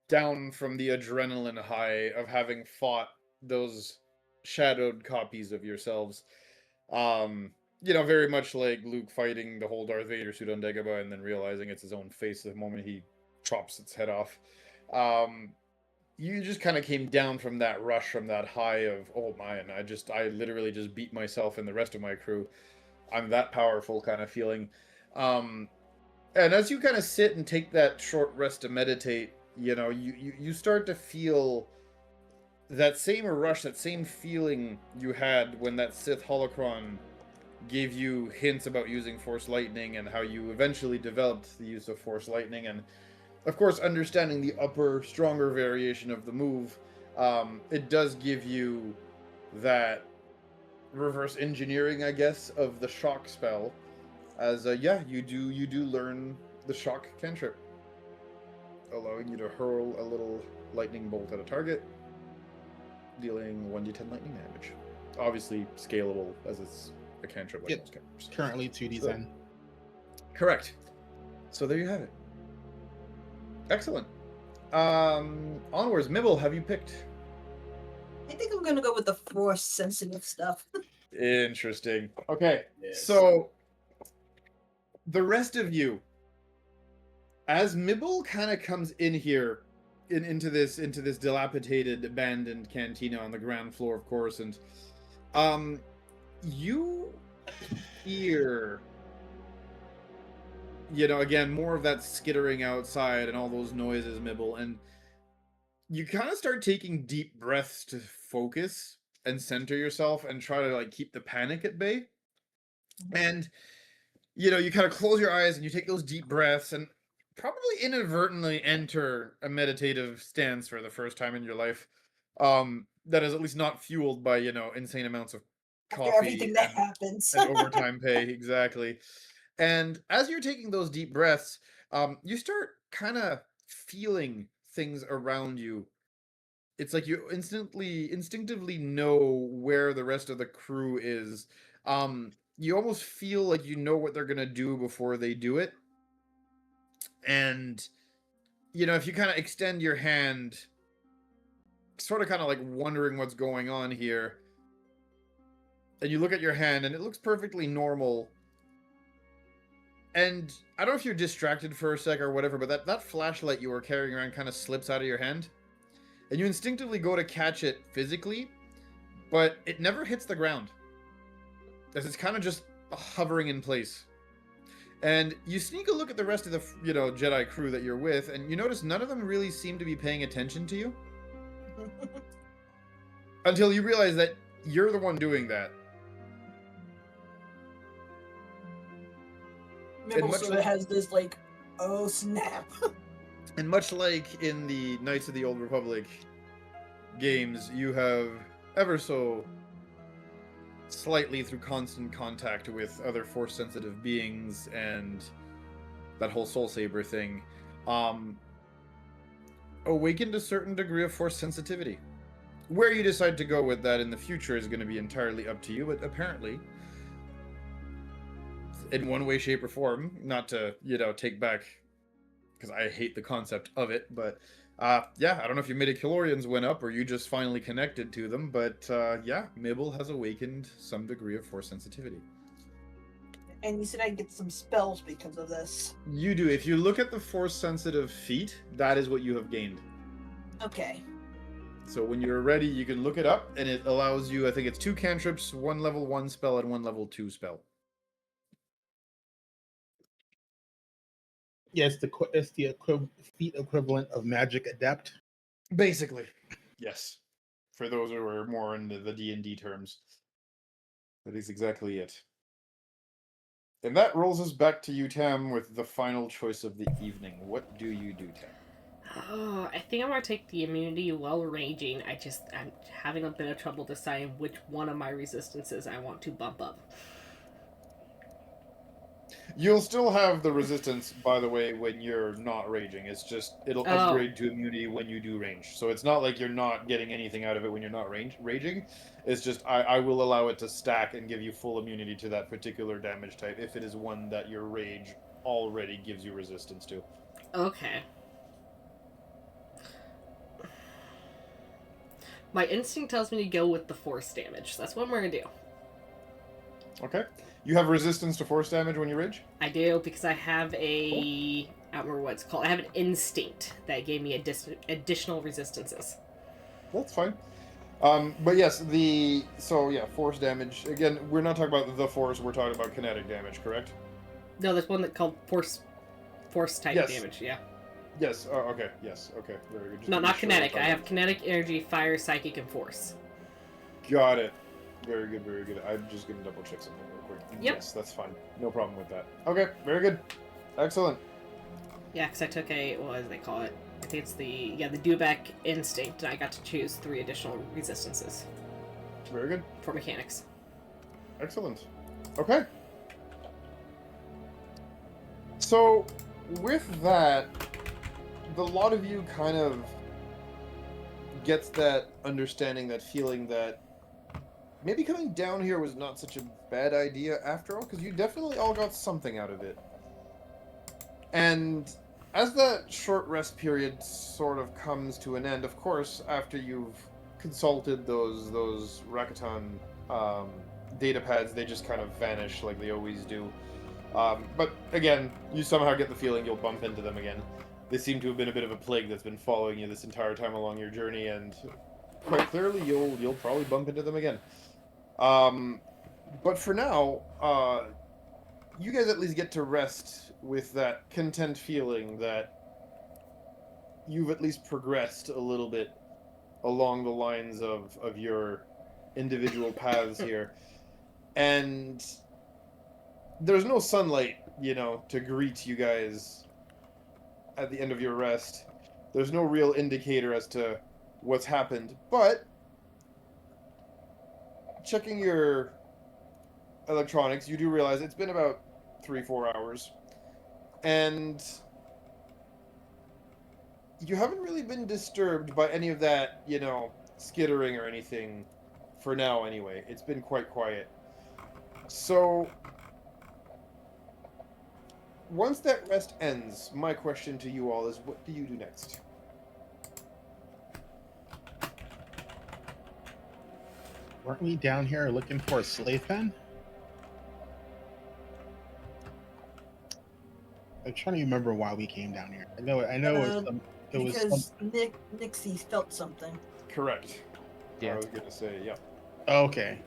down from the adrenaline high of having fought those shadowed copies of yourselves. You know, very much like Luke fighting the whole Darth Vader suit on Dagobah and then realizing it's his own face the moment he chops its head off. You just kind of came down from that rush, from that high of, oh man, I literally just beat myself and the rest of my crew. I'm that powerful kind of feeling. And as you kind of sit and take that short rest to meditate, you know, you start to feel that same rush, that same feeling you had when that Sith holocron gave you hints about using Force Lightning and how you eventually developed the use of Force Lightning, and of course understanding the upper, stronger variation of the move. It does give you that reverse engineering, I guess, of the shock spell. As yeah, you do learn the shock cantrip, allowing you to hurl a little lightning bolt at a target, dealing 1d10 lightning damage. Obviously scalable, as it's a cantrip like Yep. most cantrips. Currently 2d10. Correct. So there you have it. Excellent. Onwards, Mibble, have you picked? I think I'm gonna go with the force sensitive stuff. Interesting. Okay, Yes. so the rest of you, as Mibble kind of comes in here, into this dilapidated, abandoned cantina on the ground floor, of course, and you hear, you know, again, more of that skittering outside and all those noises, Mibble, and you kind of start taking deep breaths to focus and center yourself and try to like keep the panic at bay. And you know, you kind of close your eyes and you take those deep breaths and probably inadvertently enter a meditative stance for the first time in your life. That is at least not fueled by, you know, insane amounts of After coffee everything that happens. and overtime pay. Exactly. And as you're taking those deep breaths, you start kind of feeling things around you. It's like you instinctively know where the rest of the crew is. You almost feel like you know what they're gonna do before they do it. And you know, if you kind of extend your hand, sort of kind of like wondering what's going on here, and you look at your hand and it looks perfectly normal. And I don't know if you're distracted for a sec or whatever, but that flashlight you were carrying around kind of slips out of your hand. And you instinctively go to catch it physically, but it never hits the ground. As it's kind of just hovering in place. And you sneak a look at the rest of the, you know, Jedi crew that you're with, and you notice none of them really seem to be paying attention to you. Until you realize that you're the one doing that. Mibble much sort of has this like, oh snap. And much like in the Knights of the Old Republic games, you have ever so slightly, through constant contact with other Force-sensitive beings and that whole Soul Saber thing, awakened a certain degree of Force sensitivity. Where you decide to go with that in the future is going to be entirely up to you, but apparently, in one way, shape, or form, not to, you know, take back, because I hate the concept of it, but yeah, I don't know if your midichlorians went up or you just finally connected to them, but yeah, Mibble has awakened some degree of Force sensitivity. And you said I get some spells because of this. You do. If you look at the Force sensitive feat, that is what you have gained. Okay. So when you're ready, you can look it up, and it allows you, I think it's 2 cantrips, 1 level 1 spell, and 1 level 2 spell. Yeah, it's the feat equivalent of Magic Adept. Basically, yes. For those who are more into the D&D terms. That is exactly it. And that rolls us back to you, Tam, with the final choice of the evening. What do you do, Tam? Oh, I think I'm gonna take the immunity while raging. I'm having a bit of trouble deciding which one of my resistances I want to bump up. You'll still have the resistance, by the way, when you're not raging. It's just, it'll upgrade to immunity when you do range. So it's not like you're not getting anything out of it when you're not raging. It's just, I will allow it to stack and give you full immunity to that particular damage type if it is one that your rage already gives you resistance to. Okay. My instinct tells me to go with the force damage, so that's what we're gonna do. Okay. You have resistance to force damage when you rage? I do, because I have I don't remember what it's called. I have an instinct that gave me additional resistances. That's fine. But yes, force damage. Again, we're not talking about the force, we're talking about kinetic damage, correct? No, there's one that called force type damage, yeah. Yes, okay, yes, okay, very good. Just No, to be not sure kinetic. we're I have talking kinetic, energy, fire, psychic, and force. about- Got it. Very good, very good. I'm just gonna double check something real quick. Yep. Yes, that's fine. No problem with that. Okay, very good. Excellent. Yeah, because I took what do they call it? I think it's the Dewback instinct, and I got to choose 3 additional resistances Very good. for mechanics. Excellent. Okay. So, with that, the lot of you kind of gets that understanding, that feeling that maybe coming down here was not such a bad idea after all, because you definitely all got something out of it. And as that short rest period sort of comes to an end, of course, after you've consulted those Rakatan data pads, they just kind of vanish like they always do. But again, you somehow get the feeling you'll bump into them again. They seem to have been a bit of a plague that's been following you this entire time along your journey, and quite clearly you'll probably bump into them again. But for now, you guys at least get to rest with that content feeling that you've at least progressed a little bit along the lines of your individual paths here. And there's no sunlight, to greet you guys at the end of your rest. There's no real indicator as to what's happened, but checking your electronics, you do realize it's been about 3-4 hours, and you haven't really been disturbed by any of that, skittering or anything for now anyway. It's been quite quiet. So once that rest ends, my question to you all is, what do you do next? Weren't we down here looking for a slave pen? I'm trying to remember why we came down here. I know it was because Nixie felt something. Correct. Yeah. I was gonna say, yeah. Okay.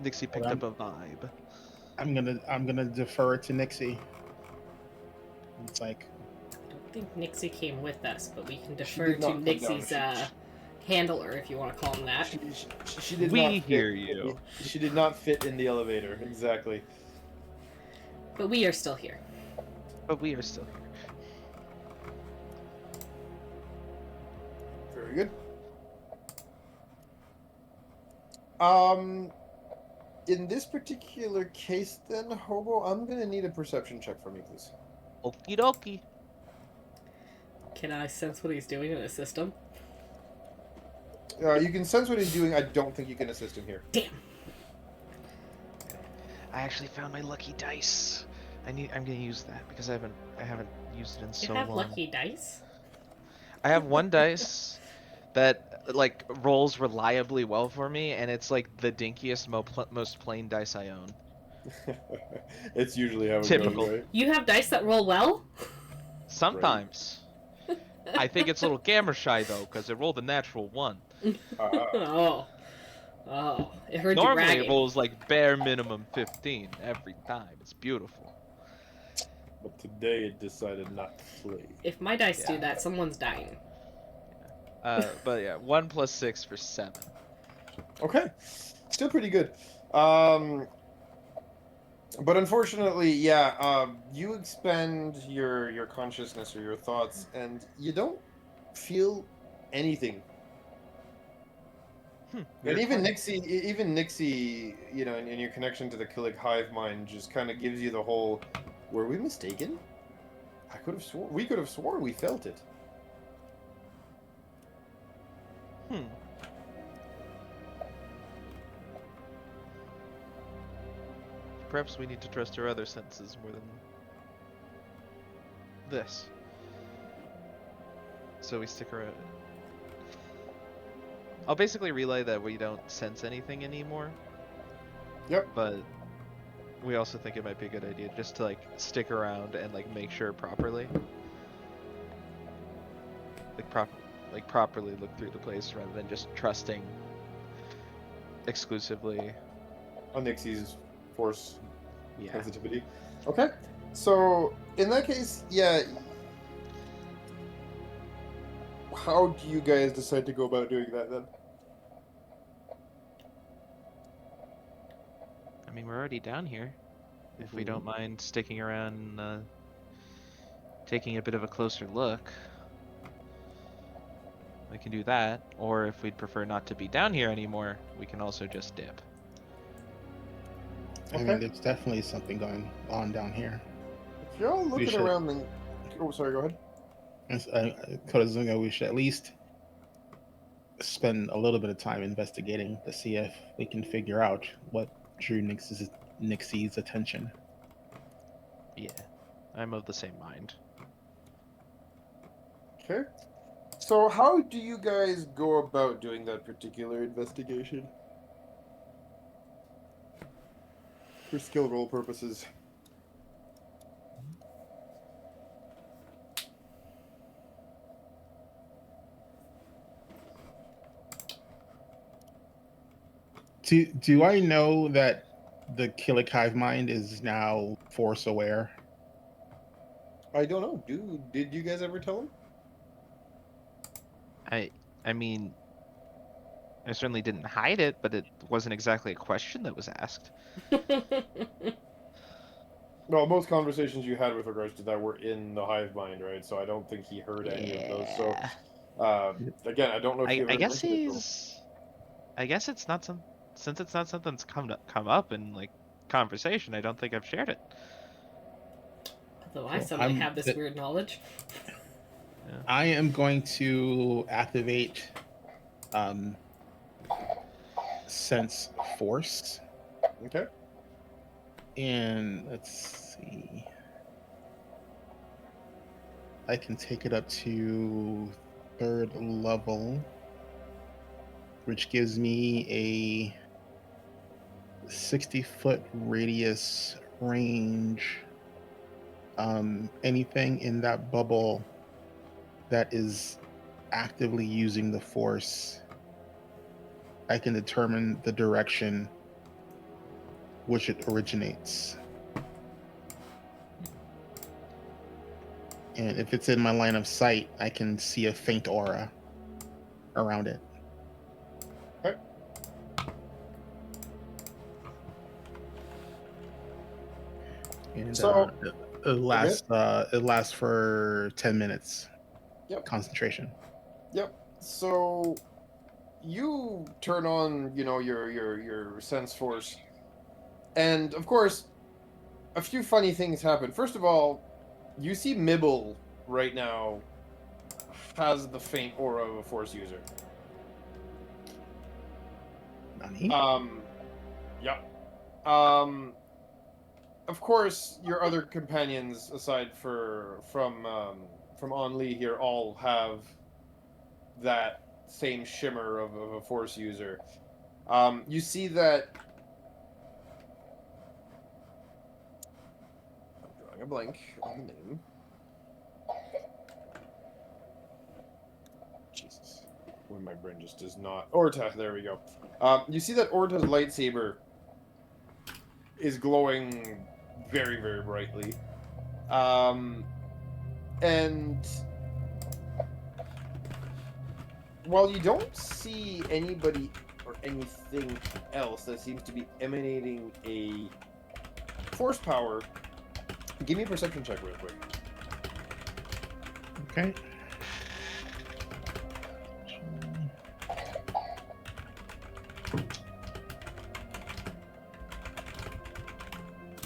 Nixie picked up a vibe. I'm gonna defer it to Nixie. It's like, I don't think Nixie came with us, but we can defer did not to come Nixie's down. handler, if you want to call him that. She did We not fit, hear you. She did not fit in the elevator, exactly. But we are still here. But we are still here. Very good. In this particular case, then, Hobo, I'm gonna need a perception check from you, please. Okie dokie. Can I sense what he's doing in his system? You can sense what he's doing. I don't think you can assist him here. Damn. I actually found my lucky dice. I'm gonna use that because I haven't used it in so You have long. lucky dice? I have one dice that like rolls reliably well for me, and it's like the dinkiest, most plain dice I own. It's usually how it Typical. goes, right? You have dice that roll well? Sometimes. I think it's a little gamer shy though, because it rolled a natural 1. Oh. Oh. It heard Normally you it bragging. rolls like bare minimum 15 every time. It's beautiful. But today it decided not to play. If my dice do Yeah. that, someone's dying. But yeah, 1 + 6 for 7. Okay, still pretty good. But unfortunately, you expend your consciousness or your thoughts, and you don't feel anything. And even Nixie, in your connection to the Killik hive mind, just kind of gives you the whole, were we mistaken? We could have sworn we felt it. Perhaps we need to trust our other senses more than this. So we stick around. I'll basically relay that we don't sense anything anymore. Yep. But we also think it might be a good idea just to like stick around and like make sure properly. Properly look through the place rather than just trusting exclusively On Nixie's force Yeah. sensitivity. Okay. So in that case, how do you guys decide to go about doing that then? I mean, we're already down here. If we don't mind sticking around and taking a bit of a closer look, we can do that. Or if we'd prefer not to be down here anymore, we can also just dip. I mean, Okay. there's definitely something going on down here. If you're all looking should- around, then oh, sorry, go ahead. We should at least spend a little bit of time investigating to see if we can figure out what drew Nixie's attention. Yeah, I'm of the same mind. Okay. So, how do you guys go about doing that particular investigation? For skill roll purposes. Do I know that the Killick hive mind is now force aware? I don't know. Did you guys ever tell him? I mean, I certainly didn't hide it, but it wasn't exactly a question that was asked. Well, most conversations you had with regards to that were in the hive mind, right? So I don't think he heard any of those. So, again, I don't know if you I ever guess mentioned it to him. he's. I guess it's not since it's not something that's come up in like conversation. I don't think I've shared it. Although I Cool. suddenly have this weird knowledge. I am going to activate sense force. Okay. And let's see. I can take it up to 3rd level, which gives me a 60-foot radius range. Anything in that bubble that is actively using the force, I can determine the direction which it originates. And if it's in my line of sight, I can see a faint aura around it. Okay. And So, it lasts for 10 minutes. Yep. Concentration. Yep. So you turn on, your sense force, and of course, a few funny things happen. First of all, you see Mibble right now has the faint aura of a force user. Nani? Yep. Of course, your other companions, aside from On Lee here, all have that same shimmer of a force user. You see that. I'm drawing a blank on the name. Jesus. When my brain just does not. Orta, there we go. You see that Orta's lightsaber is glowing very, very brightly. And while you don't see anybody or anything else that seems to be emanating a force power, give me a perception check real quick. Okay.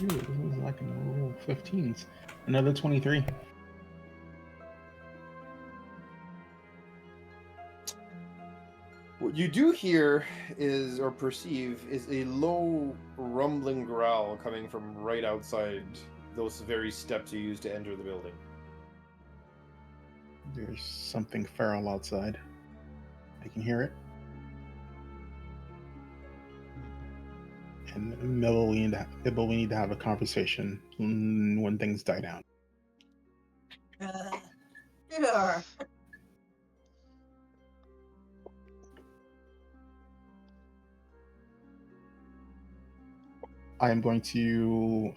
Ooh, this is like a roll 15s. Another 23. What you do hear is, or perceive, is a low rumbling growl coming from right outside those very steps you used to enter the building. There's something feral outside. I can hear it. And Mibble, we need to have a conversation when things die down. Sure. I am going to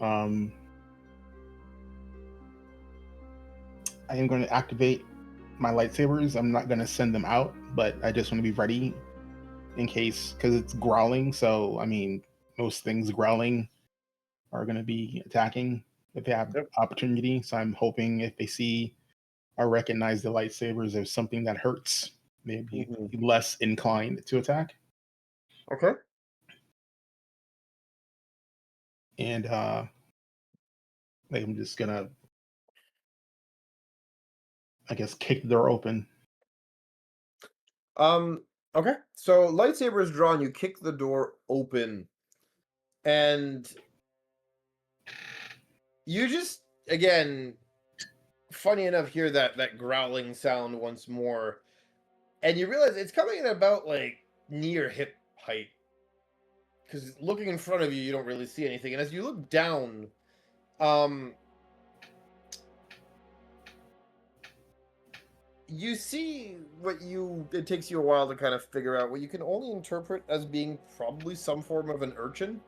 activate my lightsabers. I'm not going to send them out, but I just want to be ready in case, because it's growling. So, I mean, most things growling are going to be attacking if they have opportunity. So I'm hoping if they see or recognize the lightsabers as something that hurts, they'd be less inclined to attack. Okay. and like I'm just gonna, I guess, kick the door open. Okay. So lightsaber is drawn. You kick the door open, and you just again, funny enough, hear that growling sound once more, and you realize it's coming at about like near hip height. Because looking in front of you, you don't really see anything, and as you look down, you see what it takes you a while to kind of figure out what you can only interpret as being probably some form of an urchin.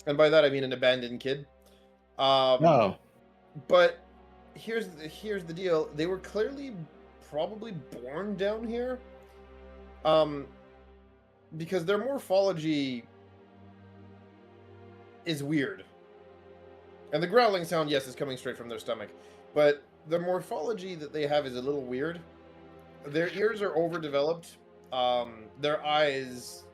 And by that I mean an abandoned kid. No. But here's the deal. They were clearly probably born down here. Because their morphology is weird. And the growling sound, yes, is coming straight from their stomach. But the morphology that they have is a little weird. Their ears are overdeveloped. Their eyes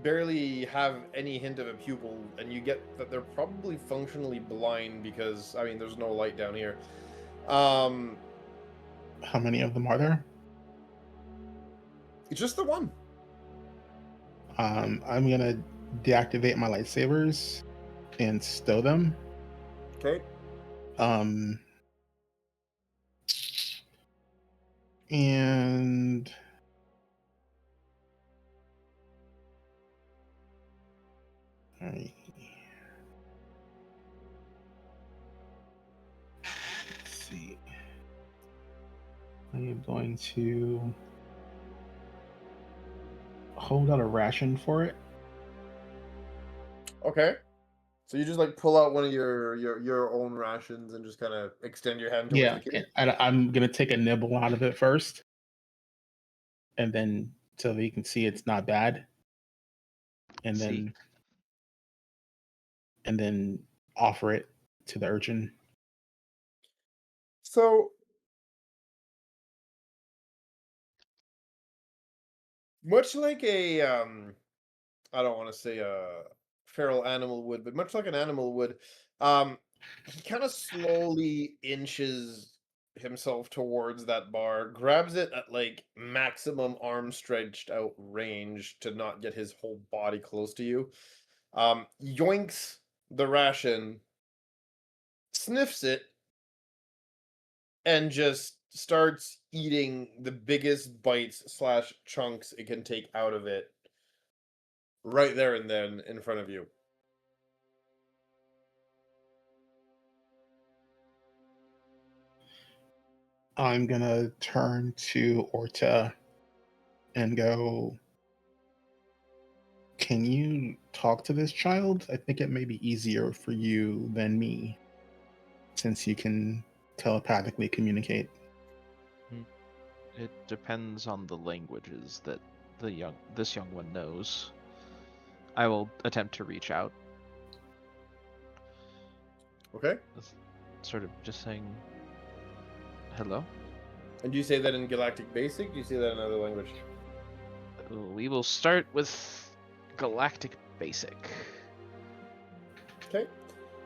barely have any hint of a pupil, and you get that they're probably functionally blind because, I mean, there's no light down here. How many of them are there? It's just the one. I'm gonna deactivate my lightsabers and stow them. Okay. And all right. Let's see. I am going to hold out a ration for it. Okay. So you just like pull out one of your own rations and just kind of extend your hand towards Yeah, the kid. I'm gonna take a nibble out of it first, and then so that you can see it's not bad, and See. then offer it to the urchin. So much like a I don't want to say a feral animal would, but much like an animal would, he kind of slowly inches himself towards that bar, grabs it at like maximum arm stretched out range to not get his whole body close to you. Yoinks the ration, sniffs it, and just starts eating the biggest bites slash chunks it can take out of it right there and then in front of you. I'm gonna turn to Orta and go, can you talk to this child? I think it may be easier for you than me, since you can telepathically communicate. It depends on the languages that this young one knows. I will attempt to reach out. Okay. Sort of just saying hello. And do you say that in Galactic Basic? Do you say that in another language? We will start with Galactic Basic. Okay.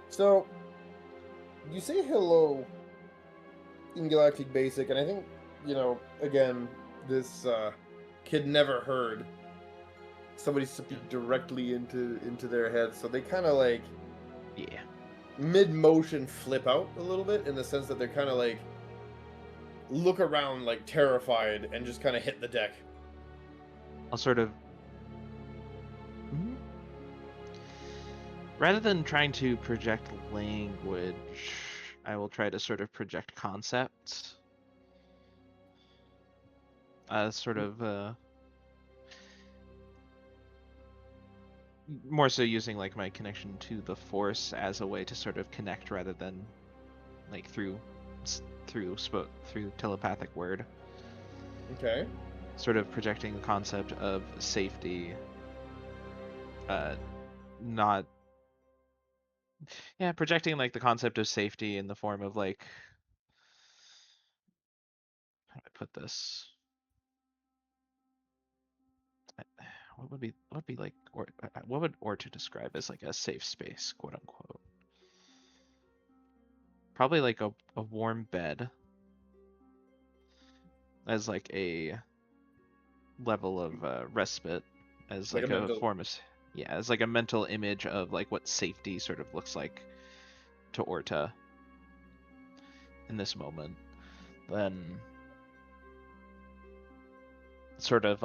So you say hello in Galactic Basic, and I think, again, this kid never heard somebody speak directly into their head, so they kind of like mid-motion flip out a little bit in the sense that they're kind of like look around like terrified and just kind of hit the deck. I'll sort of, rather than trying to project language, I will try to sort of project concepts. More so using like my connection to the Force as a way to sort of connect rather than like through telepathic word. Okay. Sort of projecting the concept of safety, projecting like the concept of safety in the form of like, how do I put this? what would be like, or what would Orta describe as like a safe space, quote unquote? Probably like a warm bed as like a level of respite, as Like a like a mental. form of, yeah, as like a mental image of like what safety sort of looks like to Orta in this moment. Then sort of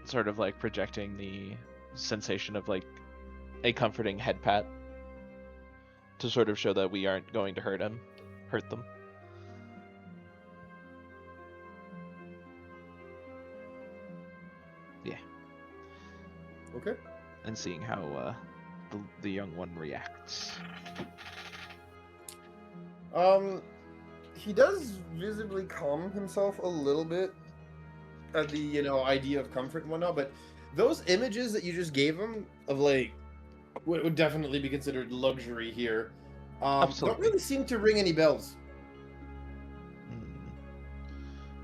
sort of like projecting the sensation of like a comforting head pat to sort of show that we aren't going to hurt them. Yeah. Okay. And seeing how the young one reacts. He does visibly calm himself a little bit at the idea of comfort and whatnot, but those images that you just gave him of like what would definitely be considered luxury here, don't Absolutely. really seem to ring any bells.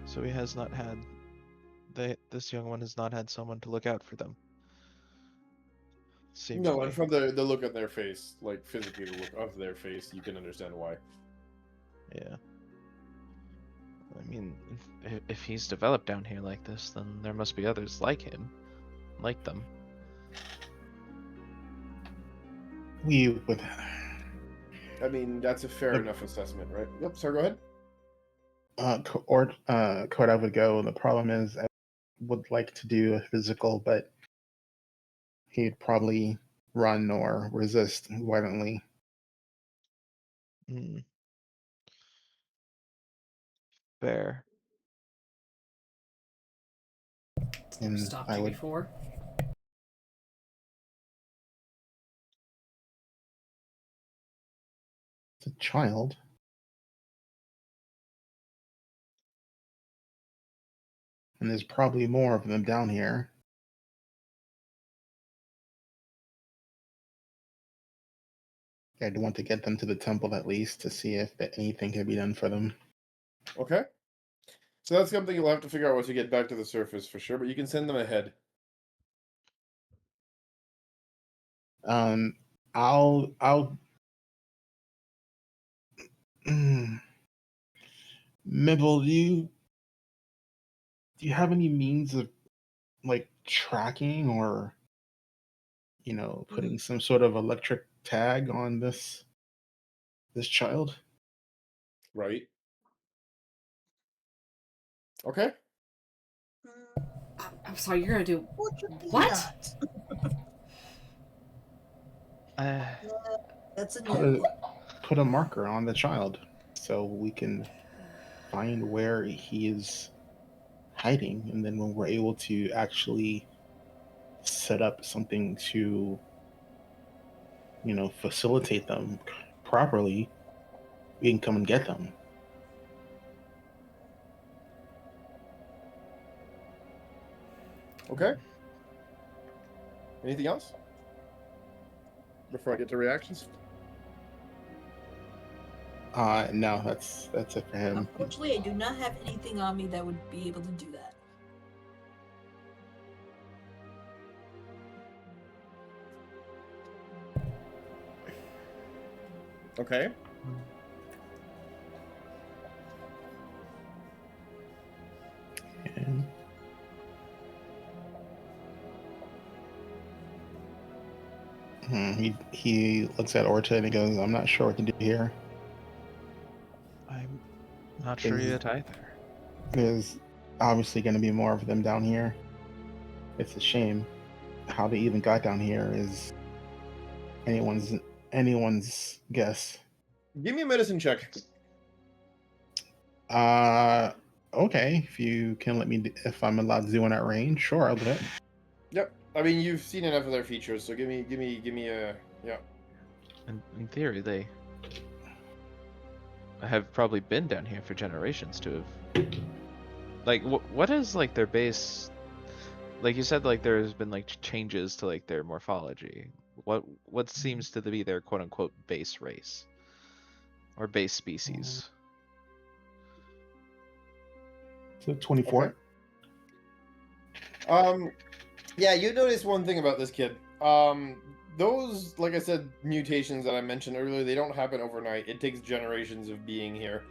So he has not had this young one has not had someone to look out for them. Seemingly. No, and from the look on their face, like physically the look of their face, you can understand why. Yeah. I mean, if he's developed down here like this, then there must be others like him, like them. We would. I mean, that's a fair Yep. enough assessment, right? Yep, sorry, go ahead. Coda would go. The problem is, I would like to do a physical, but he'd probably run or resist violently. Fair. And Stopped I you would. before. It's a child. And there's probably more of them down here. I'd want to get them to the temple at least to see if anything can be done for them. Okay. So that's something you'll have to figure out once you get back to the surface for sure, but you can send them ahead. I'll Mibble, do you have any means of like tracking or putting some sort of electric tag on this child? Right. Okay. I'm sorry, you're gonna do Fortunately what? not. That's a Put no. put a marker on the child so we can find where he is hiding, and then when we're able to actually set up something to facilitate them properly, we can come and get them. Okay. Anything else? Before I get to reactions? No, that's it for him. Unfortunately, I do not have anything on me that would be able to do that. Okay. And he looks at Orta and he goes, "I'm not sure what to do here. I'm not sure yet either. There's obviously going to be more of them down here. It's a shame. How they even got down here is anyone's guess." Give me a medicine check. Okay. If you can let me, if I'm allowed to do one at range, sure, I'll do it. Yep. I mean, you've seen enough of their features, so give me a yeah. In theory, they have probably been down here for generations to have. Like, what is like their base? Like you said, like there's been like changes to like their morphology. What seems to be their quote unquote base race or base species? So 24. Okay. Yeah, you notice one thing about this kid. Those, like I said, mutations that I mentioned earlier, they don't happen overnight. It takes generations of being here,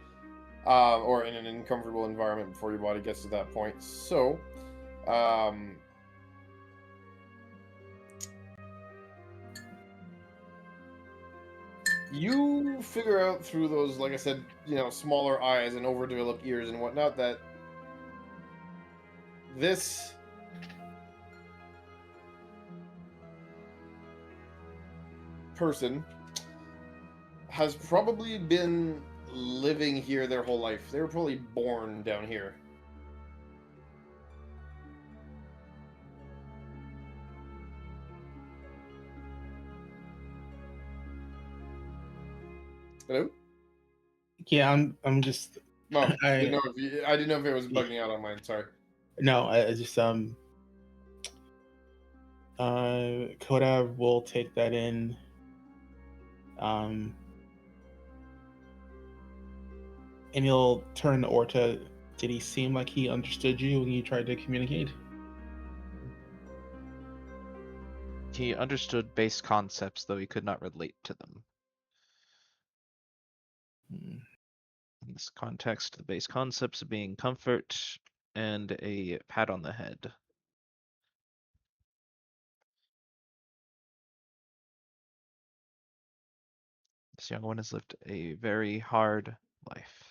or in an uncomfortable environment before your body gets to that point. So, you figure out through those, like I said, smaller eyes and overdeveloped ears and whatnot, that this person has probably been living here their whole life. They were probably born down here. Hello? Yeah, I'm just No, I I didn't know if it was bugging out on mine. Sorry. no, I just Koda will take that in. And he'll turn to Orta. Did he seem like he understood you when you tried to communicate? He understood base concepts, though he could not relate to them. In this context, the base concepts being comfort and a pat on the head. This young one has lived a very hard life.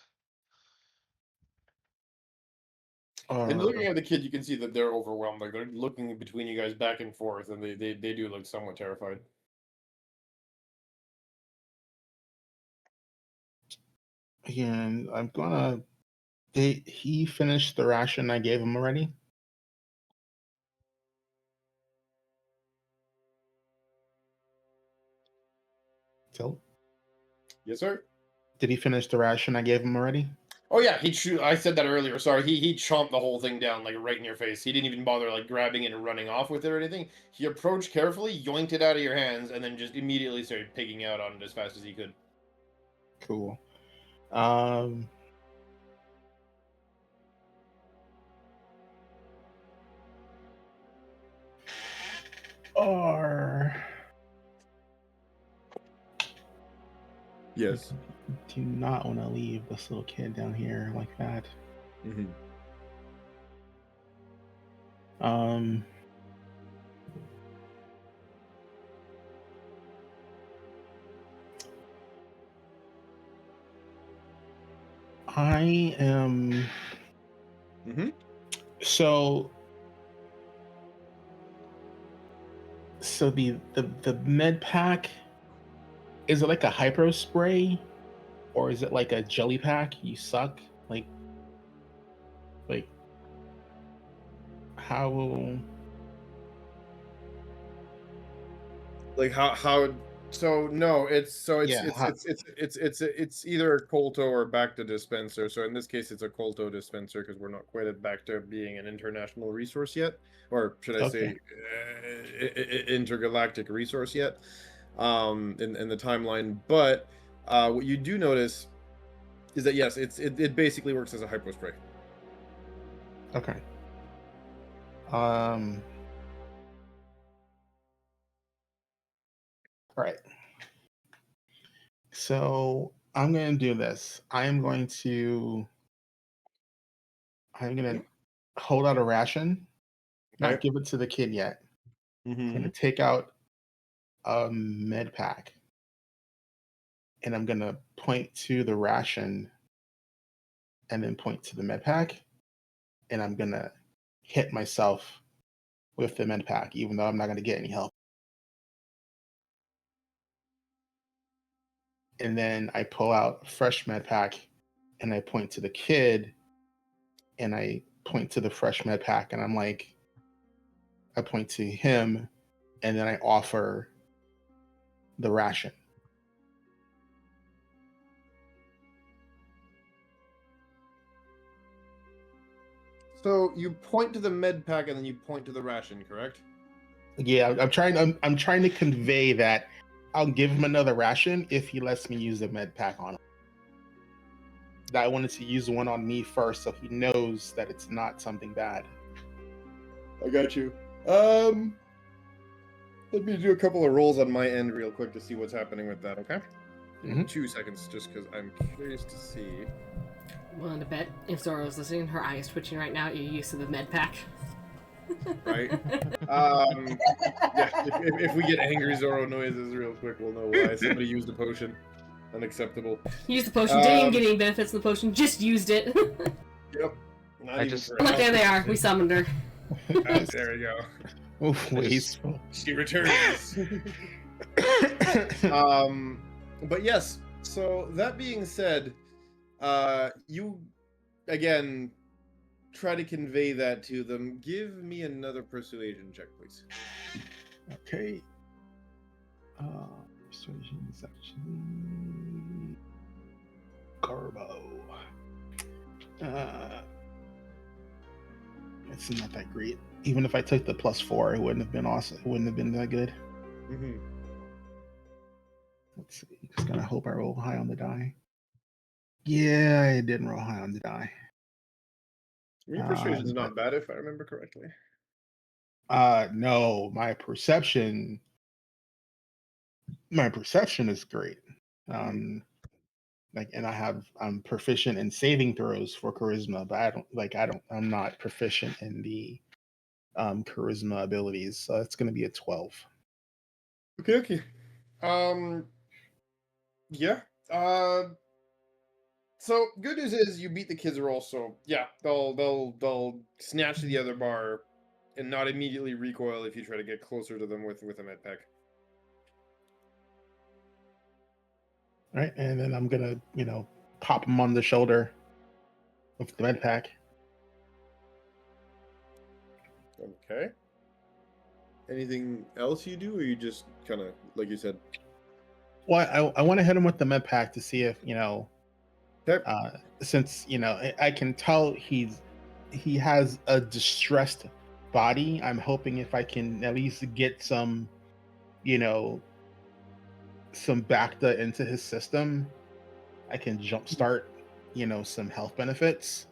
And looking at the kid, you can see that they're overwhelmed. Like, they're looking between you guys back and forth, and they do look somewhat terrified. Again, I'm gonna. He finished the ration I gave him already. So, Yes, sir. did he finish the ration I gave him already? Oh yeah, I said that earlier. Sorry, he chomped the whole thing down like right in your face. He didn't even bother like grabbing it and running off with it or anything. He approached carefully, yoinked it out of your hands, and then just immediately started pigging out on it as fast as he could. Cool. Or Yes. do not want to leave this little kid down here like that. Mm-hmm. I am. Mm-hmm. So the med pack, is it like a hyper spray, or is it like a jelly pack you suck? Like how? Like how? So no, it's Yeah, it's either a Colto or Bacta dispenser. So in this case, it's a Colto dispenser because we're not quite at Bacta being an international resource yet, or should I say, intergalactic resource yet, in the timeline. But what you do notice is that yes, it basically works as a hypo spray. Okay. All right. So I'm going to do this. I'm going to hold out a ration, not give it to the kid yet. I'm going to take out a med pack, and I'm going to point to the ration and then point to the med pack, and I'm going to hit myself with the med pack, even though I'm not going to get any help. And then I pull out a fresh med pack, and I point to the kid, and I point to the fresh med pack, and I'm like, I point to him, and then I offer the ration. So you point to the med pack and then you point to the ration, correct? Yeah, I'm trying to convey that I'll give him another ration if he lets me use the med pack on him. That I wanted to use one on me first, so he knows that it's not something bad. I got you. Let me do a couple of rolls on my end real quick to see what's happening with that, okay? Give me Mhm. 2 seconds, just because I'm curious to see. Willing to bet if Zora was listening, her eye is twitching right now. You're used to the med pack. Right. Yeah, if we get angry Zoro noises real quick, we'll know why. Somebody used a potion. Unacceptable. Used the potion, didn't even get any benefits from the potion, just used it. Yep. Not I even just- for Look, there they are. We health. summoned her. There we go. Oof, I just- wasteful. She returns. But yes, so that being said, you again try to convey that to them. Give me another persuasion check, please. Okay. Persuasion is actually Garbo. It's not that great. Even if I took the +4, it wouldn't have been awesome. It wouldn't have been that good. Mm-hmm. Let's see. Just gotta hope I roll high on the die. Yeah, I didn't roll high on the die. Your persuasion's but- not bad if I remember correctly. No, my perception is great. Like, and I'm proficient in saving throws for charisma, but I'm not proficient in the charisma abilities, so it's going to be a 12. Okay. Yeah. So good news is you beat the kids roll, so yeah, they'll snatch the other bar and not immediately recoil if you try to get closer to them with a med pack. All right, and then I'm gonna pop him on the shoulder with the med pack. Okay. Anything else you do, or you just kind of like you said? Well, I want to hit him with the med pack to see if Okay. since I can tell he has a distressed body. I'm hoping if I can at least get some Bacta into his system, I can jumpstart some health benefits,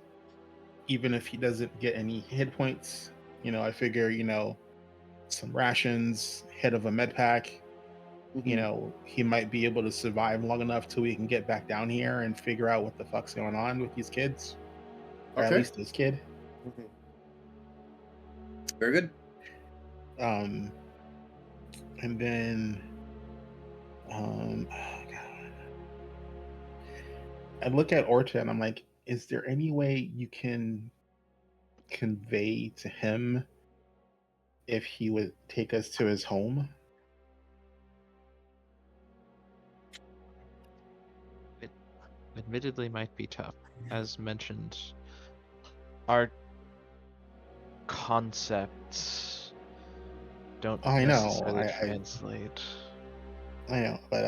even if he doesn't get any hit points. I figure some rations, hit of a med pack. He might be able to survive long enough till we can get back down here and figure out what the fuck's going on with these kids, or at Okay. least this kid. Very good. And then oh God. I look at Orta and I'm like, is there any way you can convey to him if he would take us to his home? It admittedly might be tough. As mentioned, our concepts don't I know, necessarily translate. I know, but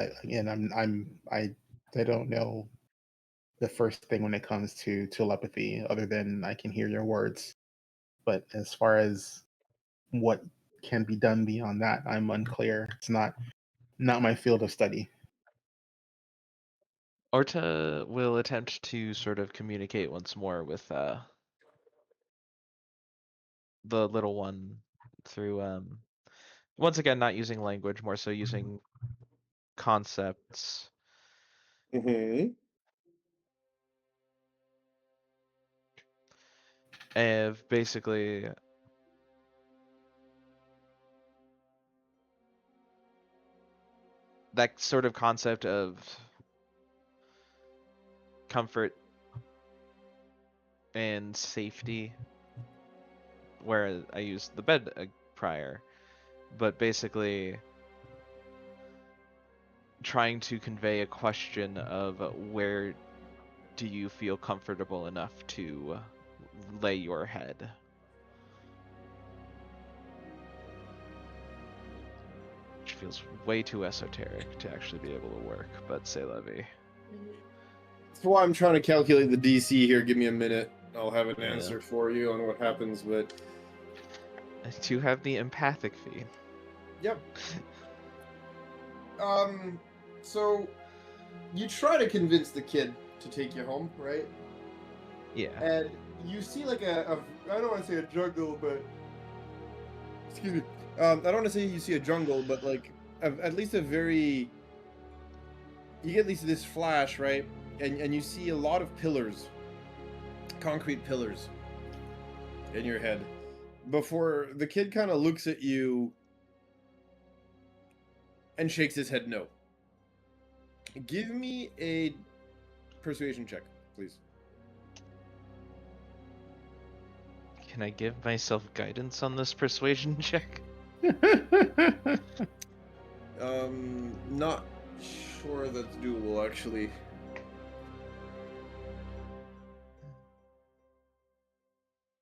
I don't know the first thing when it comes to telepathy, other than I can hear your words. But as far as what can be done beyond that, I'm unclear. It's not my field of study. Orta will attempt to sort of communicate once more with the little one through once again not using language, more so using concepts. Mm-hmm. Of basically that sort of concept of comfort and safety, where I used the bed prior, but basically trying to convey a question of where do you feel comfortable enough to lay your head? Which feels way too esoteric to actually be able to work, but c'est la vie. That's why I'm trying to calculate the DC here. Give me a minute. I'll have an Yeah. answer for you on what happens, but I do have the empathic fee. yep. So you try to convince the kid to take you home, right? Yeah. And you see like a I don't want to say a jungle, but Excuse me. I don't want to say you see a jungle, but like at least a very. You get at least this flash, right? And you see a lot of pillars, concrete pillars, in your head. Before the kid kind of looks at you and shakes his head no. Give me a persuasion check, please. Can I give myself guidance on this persuasion check? Not sure that's doable, actually.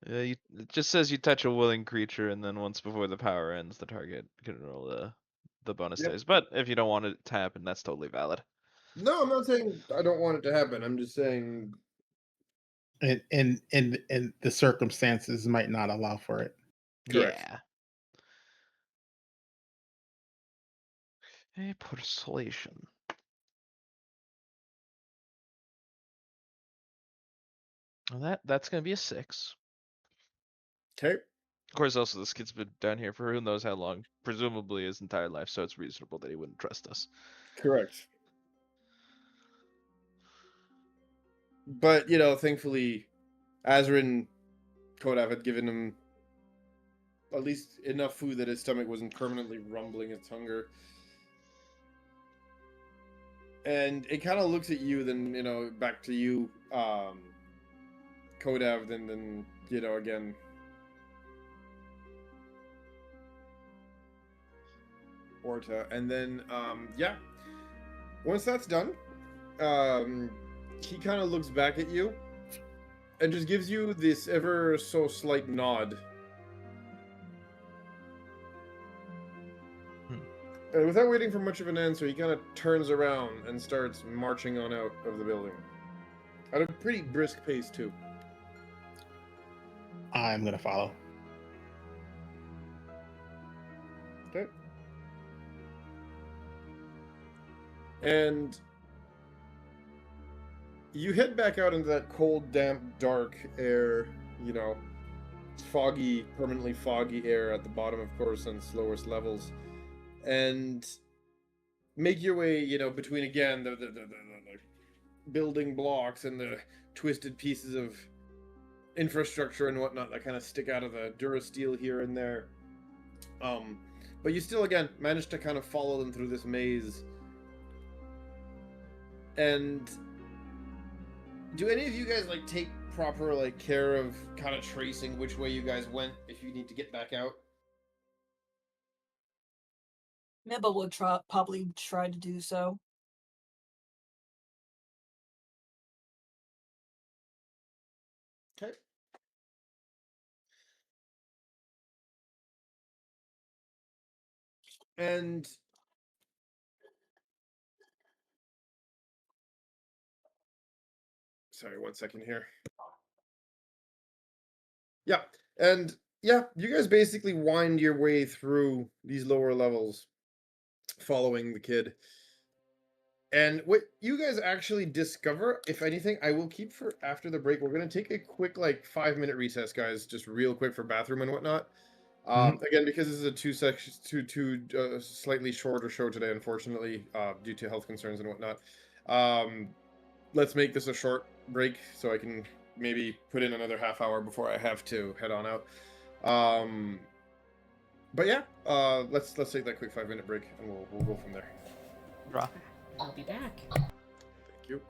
It just says you touch a willing creature, and then once before the power ends, the target can roll the bonus Yep. dice. But if you don't want it to happen, that's totally valid. No, I'm not saying I don't want it to happen. I'm just saying. And the circumstances might not allow for it. Correct. Yeah. A persuasion. Well, that's gonna be a 6. Okay. Of course, also this kid's been down here for who knows how long, presumably his entire life, so it's reasonable that he wouldn't trust us. Correct. But, you know, thankfully, Azrin and Kodav had given him at least enough food that his stomach wasn't permanently rumbling its hunger. And it kind of looks at you, then, you know, back to you, Kodav, then, you know, again. Orta. And then, yeah. Once that's done, he kind of looks back at you and just gives you this ever so slight nod. And without waiting for much of an answer, he kind of turns around and starts marching on out of the building. At a pretty brisk pace, too. I'm gonna follow. Okay. And you head back out into that cold, damp, dark air, you know, foggy, permanently foggy air at the bottom, of course, on its lowest levels. And make your way, you know, between, again, the building blocks and the twisted pieces of infrastructure and whatnot that kind of stick out of the Durasteel here and there. But you still, again, manage to kind of follow them through this maze. And do any of you guys, like, take proper, like, care of kind of tracing which way you guys went if you need to get back out? Mibba would probably try to do so. Okay. And sorry, 1 second here. Yeah, and yeah, you guys basically wind your way through these lower levels, following the kid. And what you guys actually discover, if anything, I will keep for after the break. We're gonna take a quick, like, 5-minute recess, guys, just real quick for bathroom and whatnot. Again, because this is a two slightly shorter show today, unfortunately, due to health concerns and whatnot. Let's make this a short break so I can maybe put in another half hour before I have to head on out. But yeah, let's take that quick 5-minute break and we'll go from there. Draw. I'll be back. Thank you.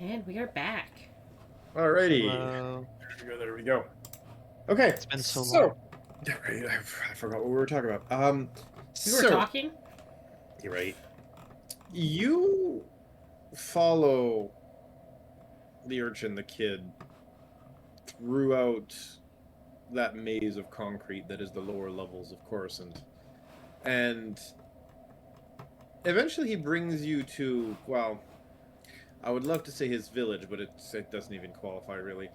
And we are back. Alrighty. Hello. There we go. Okay. It's been so long. Right, I forgot what we were talking about. We were talking? You're right. You follow the urchin, the kid, throughout that maze of concrete that is the lower levels of Coruscant. And eventually he brings you to, well, I would love to say his village, but it doesn't even qualify, really.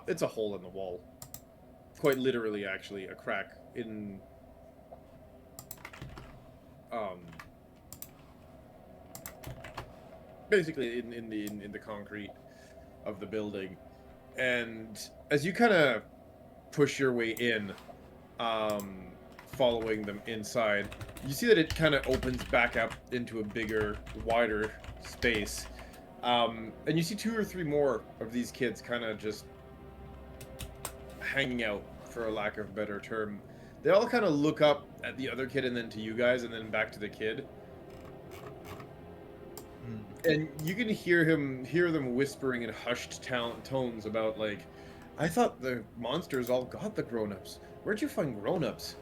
It's a hole in the wall. Quite literally, actually, a crack in... basically in the concrete of the building. And as you kind of push your way in, following them inside, you see that it kind of opens back up into a bigger, wider space. And you see 2 or 3 more of these kids kind of just hanging out, for a lack of a better term. They all kind of look up at the other kid and then to you guys and then back to the kid. And you can hear them whispering in hushed tones about, like, I thought the monsters all got the grown-ups. Where'd you find grown-ups?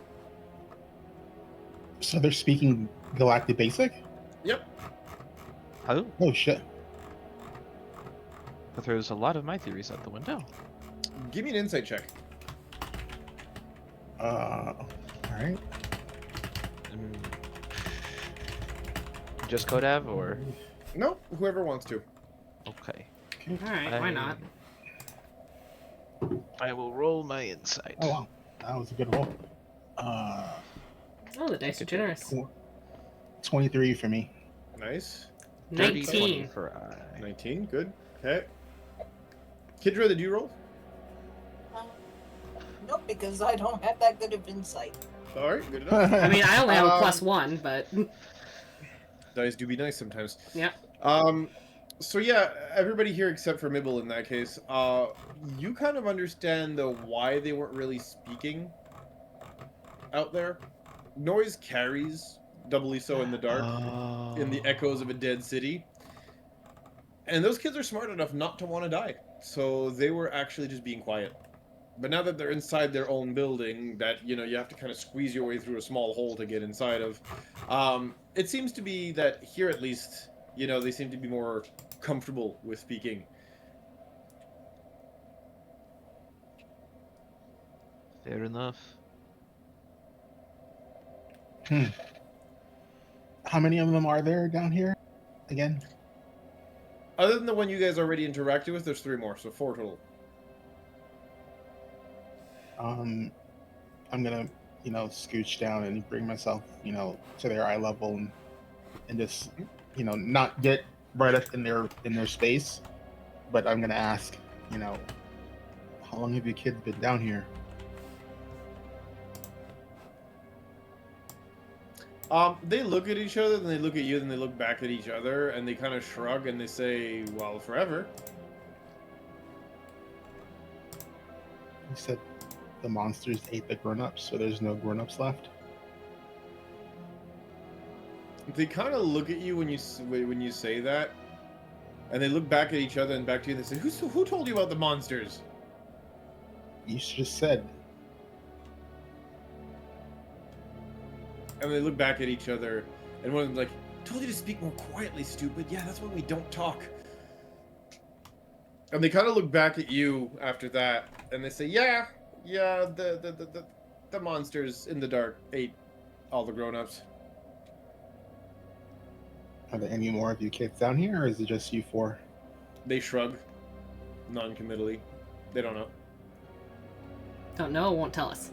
So they're speaking Galactic Basic? Yep. Oh, Oh shit. but there's a lot of my theories out the window. Give me an insight check. Alright. Just Kodav or No, whoever wants to. okay. Alright, why not? I will roll my insight. Oh wow. That was a good roll. Oh, the dice are generous. 23 for me. Nice. 19. for I. 19, good. Okay. Kidra, did you roll? Nope, because I don't have that good of insight. Alright, good enough. I mean, I only have a +1, but... Dice do be nice sometimes. Yeah. So yeah, everybody here except for Mibble in that case, you kind of understand the why they weren't really speaking out there. Noise carries, doubly so in the dark, in the echoes of a dead city. And those kids are smart enough not to want to die, so they were actually just being quiet. But now that they're inside their own building, that, you know, you have to kind of squeeze your way through a small hole to get inside of, it seems to be that here at least, you know, they seem to be more comfortable with speaking. Fair enough. How many of them are there down here? Again? Other than the one you guys already interacted with, there's 3 more, so 4 total. I'm gonna, you know, scooch down and bring myself, you know, to their eye level and just, you know, not get right up in their space, but I'm gonna ask, you know, how long have you kids been down here? They look at each other, then they look at you, then they look back at each other, and they kind of shrug and they say, well, forever. You said the monsters ate the grown-ups, so there's no grown-ups left? They kind of look at you when you say that, and they look back at each other and back to you, and they say, who told you about the monsters? You just said. And they look back at each other, and one of them's like, told you to speak more quietly, stupid. Yeah, that's why we don't talk. And they kind of look back at you after that, and they say, yeah, the monsters in the dark ate all the grown-ups. Are there any more of you kids down here, or is it just you 4? They shrug, non-committally. They don't know. Don't know, won't tell us.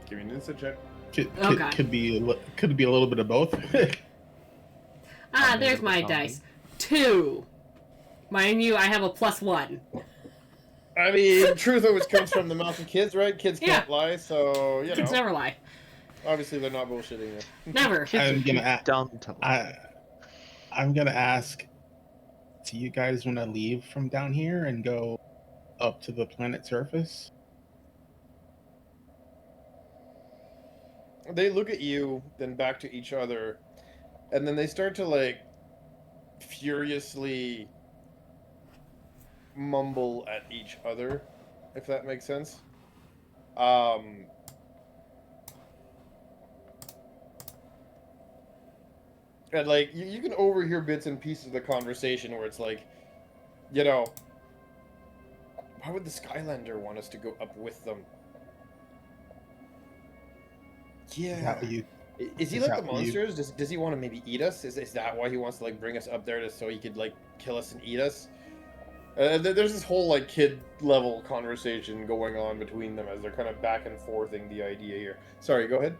Give me an insight check. Okay. Could be a little bit of both. There's my dice. 2. Mind you, I have a +1. I mean, truth always comes from the mouth of kids, right? Kids can't Yeah. lie, so, you Kids know. never lie. Obviously, they're not bullshitting you. Never. I'm gonna Don't tell I'm gonna ask, do you guys want to leave from down here and go up to the planet's surface? They look at you, then back to each other, and then they start to, like, furiously mumble at each other, if that makes sense. Um, and like you can overhear bits and pieces of the conversation where it's like, you know, why would the Skylander want us to go up with them? Is that Yeah. what you? Is he Is like the that what you? monsters? Does he want to maybe eat us? Is that why he wants to like bring us up there so he could like kill us and eat us? There's this whole like kid level conversation going on between them as they're kind of back and forthing the idea here. Sorry, go ahead.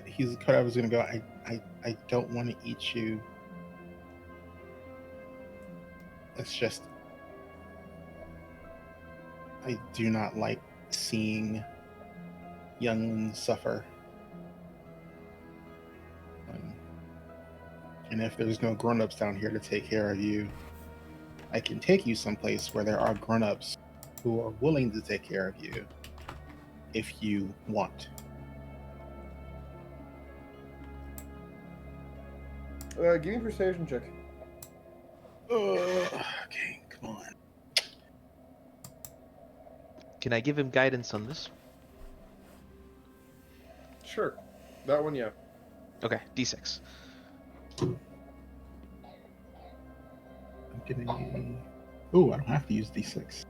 He's I was gonna go. I don't want to eat you. It's just I do not like seeing younglings suffer. And if there's no grown-ups down here to take care of you, I can take you someplace where there are grown-ups who are willing to take care of you if you want. Give me a persuasion check. Okay, come on. Can I give him guidance on this? Sure, that one, yeah. Okay, D6. I'm getting. Oh, I don't have to use D6.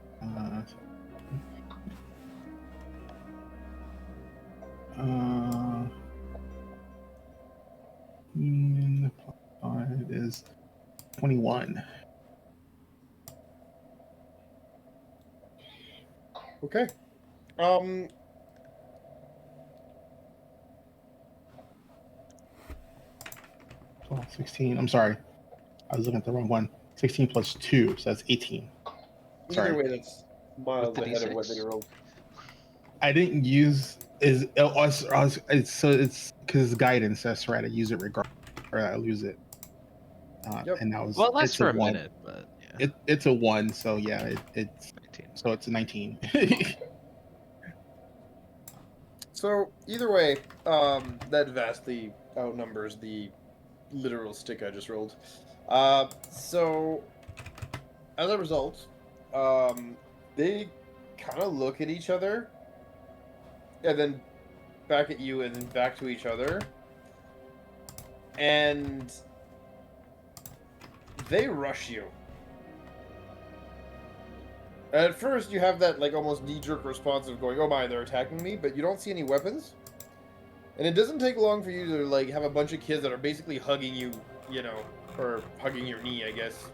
Plus 5 is 21. Okay. 12, 16. I'm sorry. I was looking at the wrong one. 16 plus 2, so that's 18. Sorry. Either way, that's miles the ahead of what D6? they rolled. I didn't use is it's so it's because it's guidance. That's right. I use it regardless, or I lose it. Yep. And that was Well, that's it's for a a 1. minute, but yeah. It's a 1. So yeah, it's 19. so it's a 19. So either way, that vastly outnumbers the literal stick I just rolled. So as a result, they kind of look at each other, and then back at you, and then back to each other, and they rush you. At first, you have that like almost knee-jerk response of going, "Oh my, they're attacking me," but you don't see any weapons. And it doesn't take long for you to like have a bunch of kids that are basically hugging you, you know, or hugging your knee, I guess.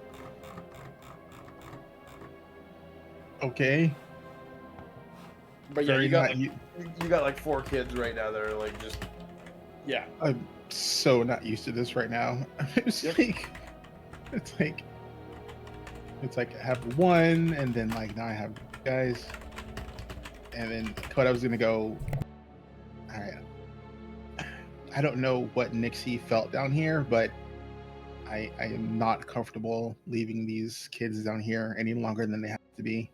Okay. But yeah, Very you got not. like, you got like 4 kids right now that are like just, yeah. I'm so not used to this right now. It's Yep. it's like I have 1, and then like now I have guys, and then what I was gonna go. All right. I don't know what Nixie felt down here, but I am not comfortable leaving these kids down here any longer than they have to be.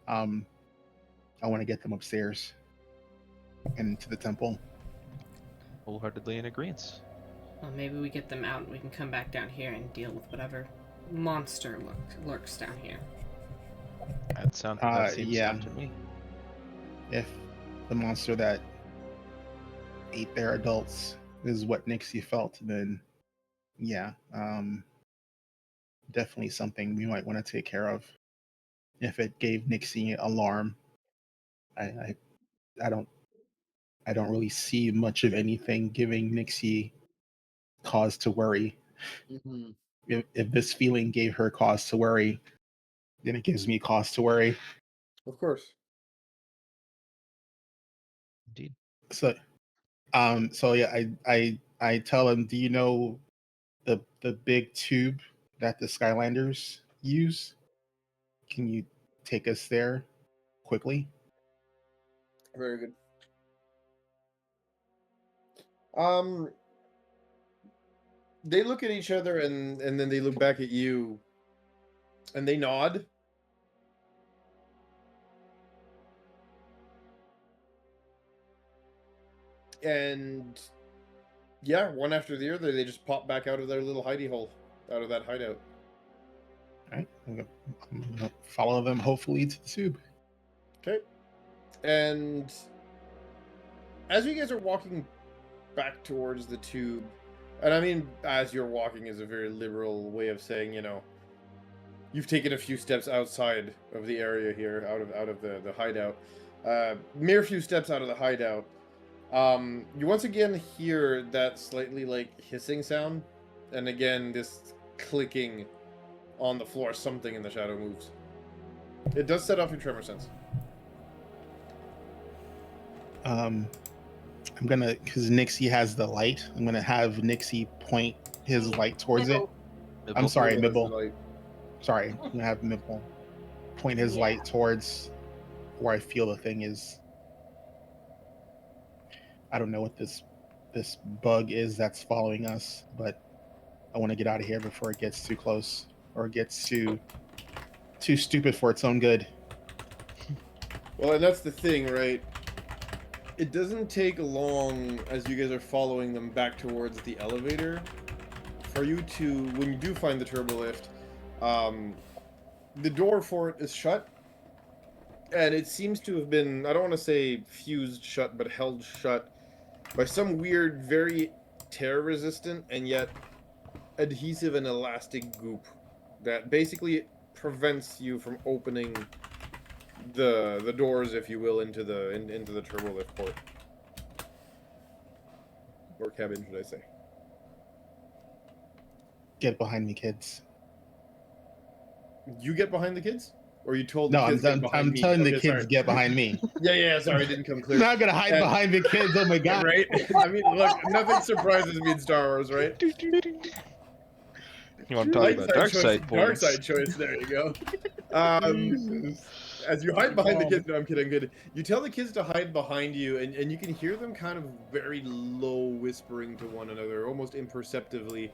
I want to get them upstairs and into the temple. Wholeheartedly in agreement. Well, maybe we get them out and we can come back down here and deal with whatever monster lurks down here. That seems Yeah. fun to me. If the monster that ate their adults is what Nixie felt, then yeah, definitely something we might want to take care of. If it gave Nixie alarm, I don't really see much of anything giving Nixie cause to worry. Mm-hmm. If this feeling gave her cause to worry, then it gives me cause to worry. Of course. Indeed. So yeah, I tell him, do you know the big tube that the Skylanders use? Can you take us there quickly? Very good. Um, they look at each other and then they look back at you, and they nod. And yeah, one after the other, they just pop back out of their little hidey hole. out of that hideout. All right, I'm gonna follow them, hopefully, to the tube. Okay. And as you guys are walking back towards the tube, and I mean, as you're walking is a very liberal way of saying, you've taken a few steps outside of the area here, out of the hideout. Mere few steps out of the hideout. You once again hear that slightly like hissing sound, and again this clicking on the floor. Something in the shadow moves. It does set off your tremor sense. I'm gonna, because Nixie has the light, I'm gonna have Nixie point his light towards it. I'm sorry, Mibble. Sorry, I'm gonna have Mibble point his light towards where I feel the thing is. I don't know what this bug is that's following us, but I want to get out of here before it gets too close or gets too stupid for its own good. Well, and that's the thing, right? It doesn't take long as you guys are following them back towards the elevator for you to, when you do find the turbo lift, the door for it is shut, and it seems to have been, I don't want to say fused shut, but held shut by some weird, very tear-resistant and yet adhesive and elastic goop that basically prevents you from opening the doors, if you will, into the turbo lift port. Or cabin, should I say. Get behind me, kids. You get behind the kids? Or you told No, the kids I'm telling the kids sorry. get behind me. Yeah, sorry, it didn't come clear. I'm not gonna hide behind the kids. Oh my god! Right? I mean, look, nothing surprises me in Star Wars, right? You want to talk about dark side Dark points? side choice. There you go. As you hide behind the kids, no, I'm kidding. I'm kidding. You tell the kids to hide behind you, and you can hear them kind of very low whispering to one another, almost imperceptibly,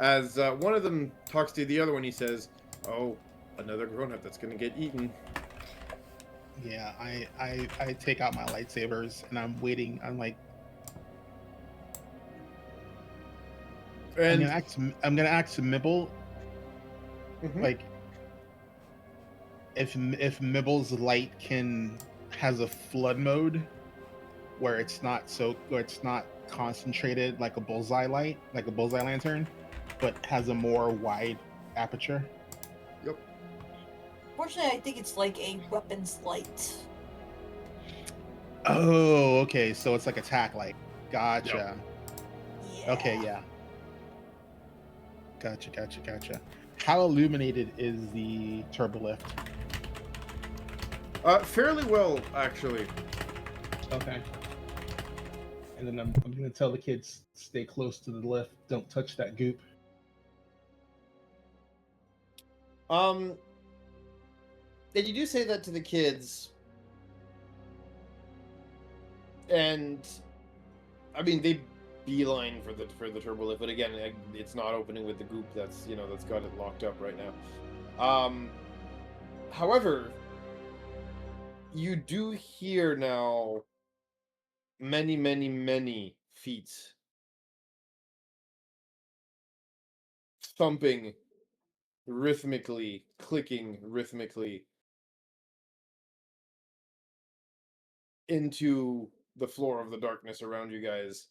as one of them talks to the other one. He says, "Oh, another grown-up that's gonna get eaten." Yeah, I take out my lightsabers and I'm waiting. I'm like, And I'm gonna ask Mibble, Mhm. like, if Mibble's light has a flood mode where it's not concentrated like a bullseye light, like a bullseye lantern, but has a more wide aperture. Fortunately, I think it's like a weapons light. Oh, okay, so it's like attack light. Gotcha. Yeah. Okay, yeah. Gotcha. How illuminated is the turbo lift? Fairly well, actually. Okay. And then I'm gonna tell the kids, stay close to the lift. Don't touch that goop. And you do say that to the kids, and I mean they beeline for the turbo lift, but again, it's not opening with the goop that's got it locked up right now. However, you do hear now many feet thumping rhythmically, clicking rhythmically into the floor of the darkness around you guys.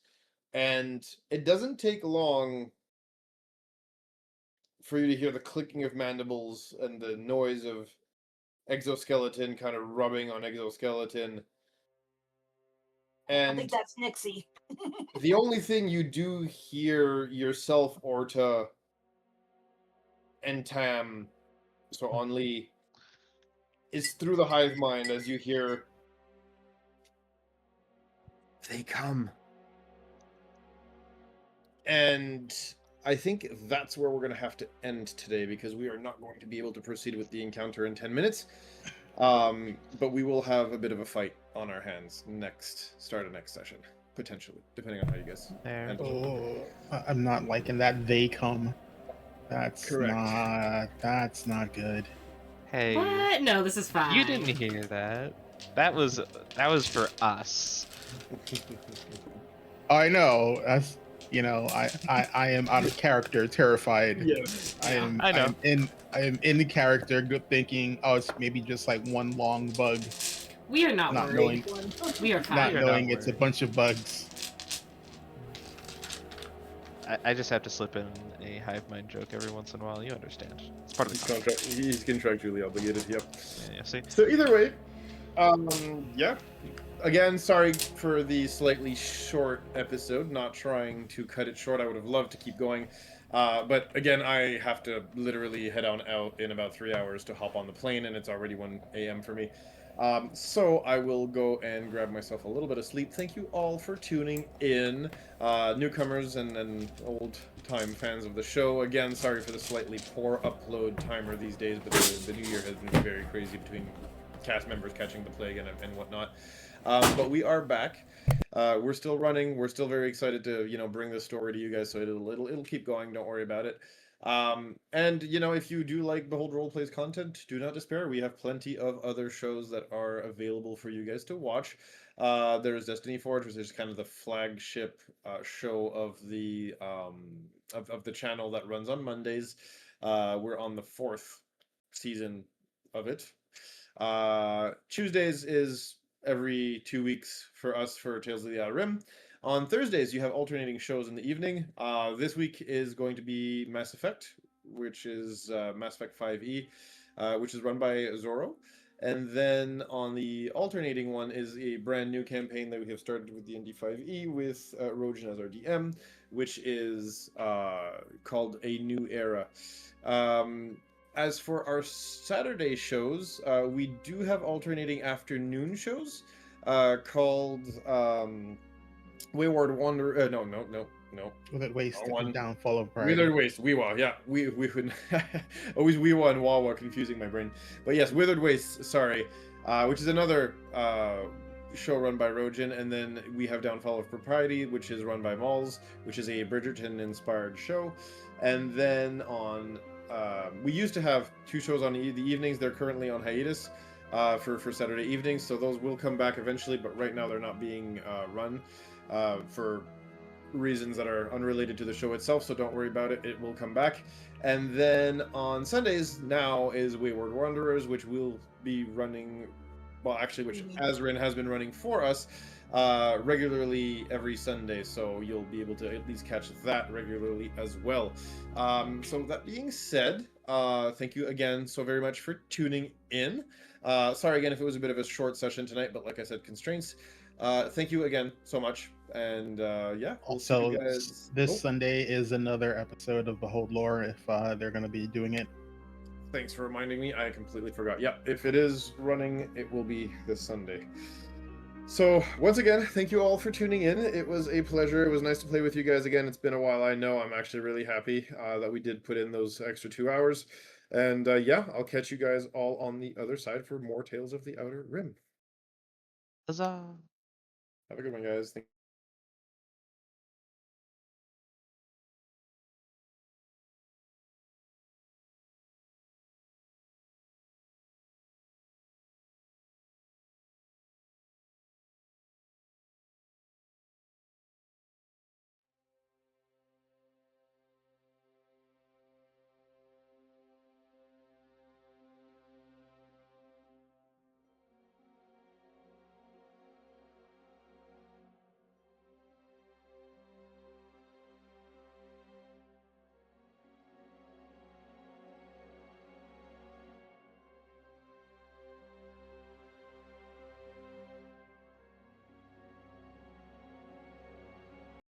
And it doesn't take long for you to hear the clicking of mandibles and the noise of exoskeleton kind of rubbing on exoskeleton. I And think that's Nixie. the only thing you do hear yourself, Orta, and Tam, so on Lee, is through the hive mind as you hear, "They come." And I think that's where we're going to have to end today, because we are not going to be able to proceed with the encounter in 10 minutes. But we will have a bit of a fight on our hands start of next session, potentially, depending on how you guys There. handle it. Oh, I'm not liking that. They come. That's Correct. not good. Hey, What? No, this is fine. you didn't hear that. That was for us. I know. You know, I am out of character, terrified. Yes. Yeah. I know. I am in the character, good thinking. Oh, it's maybe just like one long bug, We are not not worried. knowing, We are not fine. You're not knowing it's a worried. bunch of bugs. I just have to slip in a hive mind joke every once in a while. You understand? It's part of He's the contract. he's contractually obligated. Yep. Yeah, see. So either way, yeah. Again, sorry for the slightly short episode. Not trying to cut it short. I would have loved to keep going, but again, I have to literally head on out in about 3 hours to hop on the plane, and it's already 1 a.m. for me. So I will go and grab myself a little bit of sleep. Thank you all for tuning in, newcomers and old-time fans of the show. Again, sorry for the slightly poor upload timer these days, but the new year has been very crazy between cast members catching the plague and whatnot. But we are back. We're still running. We're still very excited to bring this story to you guys. So it'll keep going. Don't worry about it. And if you do like Behold Roleplay's content, do not despair. We have plenty of other shows that are available for you guys to watch. There's Destiny Forge, which is kind of the flagship show of the of the channel that runs on Mondays. We're on the 4th season of it. Tuesdays is every 2 weeks for us for Tales of the Outer Rim. On Thursdays, you have alternating shows in the evening. This week is going to be Mass Effect, which is Mass Effect 5e, which is run by Zorro. And then on the alternating one is a brand new campaign that we have started with the ND5e with Rojan as our DM, which is called A New Era. As for our Saturday shows, we do have alternating afternoon shows called Wayward Wanderer. No. Withered Waste, Wrong one. Downfall of Pride. Withered Waste, Weewa, yeah. We would always Weewa and Wawa confusing my brain. But yes, Withered Waste, sorry. Which is another show run by Rojan, and then we have Downfall of Propriety, which is run by Malls, which is a Bridgerton-inspired show. And then on we used to have 2 shows on the evenings. They're currently on hiatus for Saturday evenings, so those will come back eventually, but right now they're not being run for reasons that are unrelated to the show itself, so don't worry about it. It will come back. And then on Sundays now is Wayward Wanderers, which will be running, well, actually, which Azrin has been running for us regularly every Sunday, so you'll be able to at least catch that regularly as well. So that being said, thank you again so very much for tuning in. Sorry again if it was a bit of a short session tonight, but like I said, constraints. Thank you again so much, and yeah, we'll see Also, you guys. this Sunday is another episode of Behold Lore if they're going to be doing it. Thanks for reminding me. I completely forgot. Yeah, if it is running, it will be this Sunday. So once again, thank you all for tuning in. It was a pleasure. It was nice to play with you guys again. It's been a while. I know. I'm actually really happy that we did put in those extra 2 hours. And yeah, I'll catch you guys all on the other side for more Tales of the Outer Rim. Huzzah! Have a good one, guys. Thank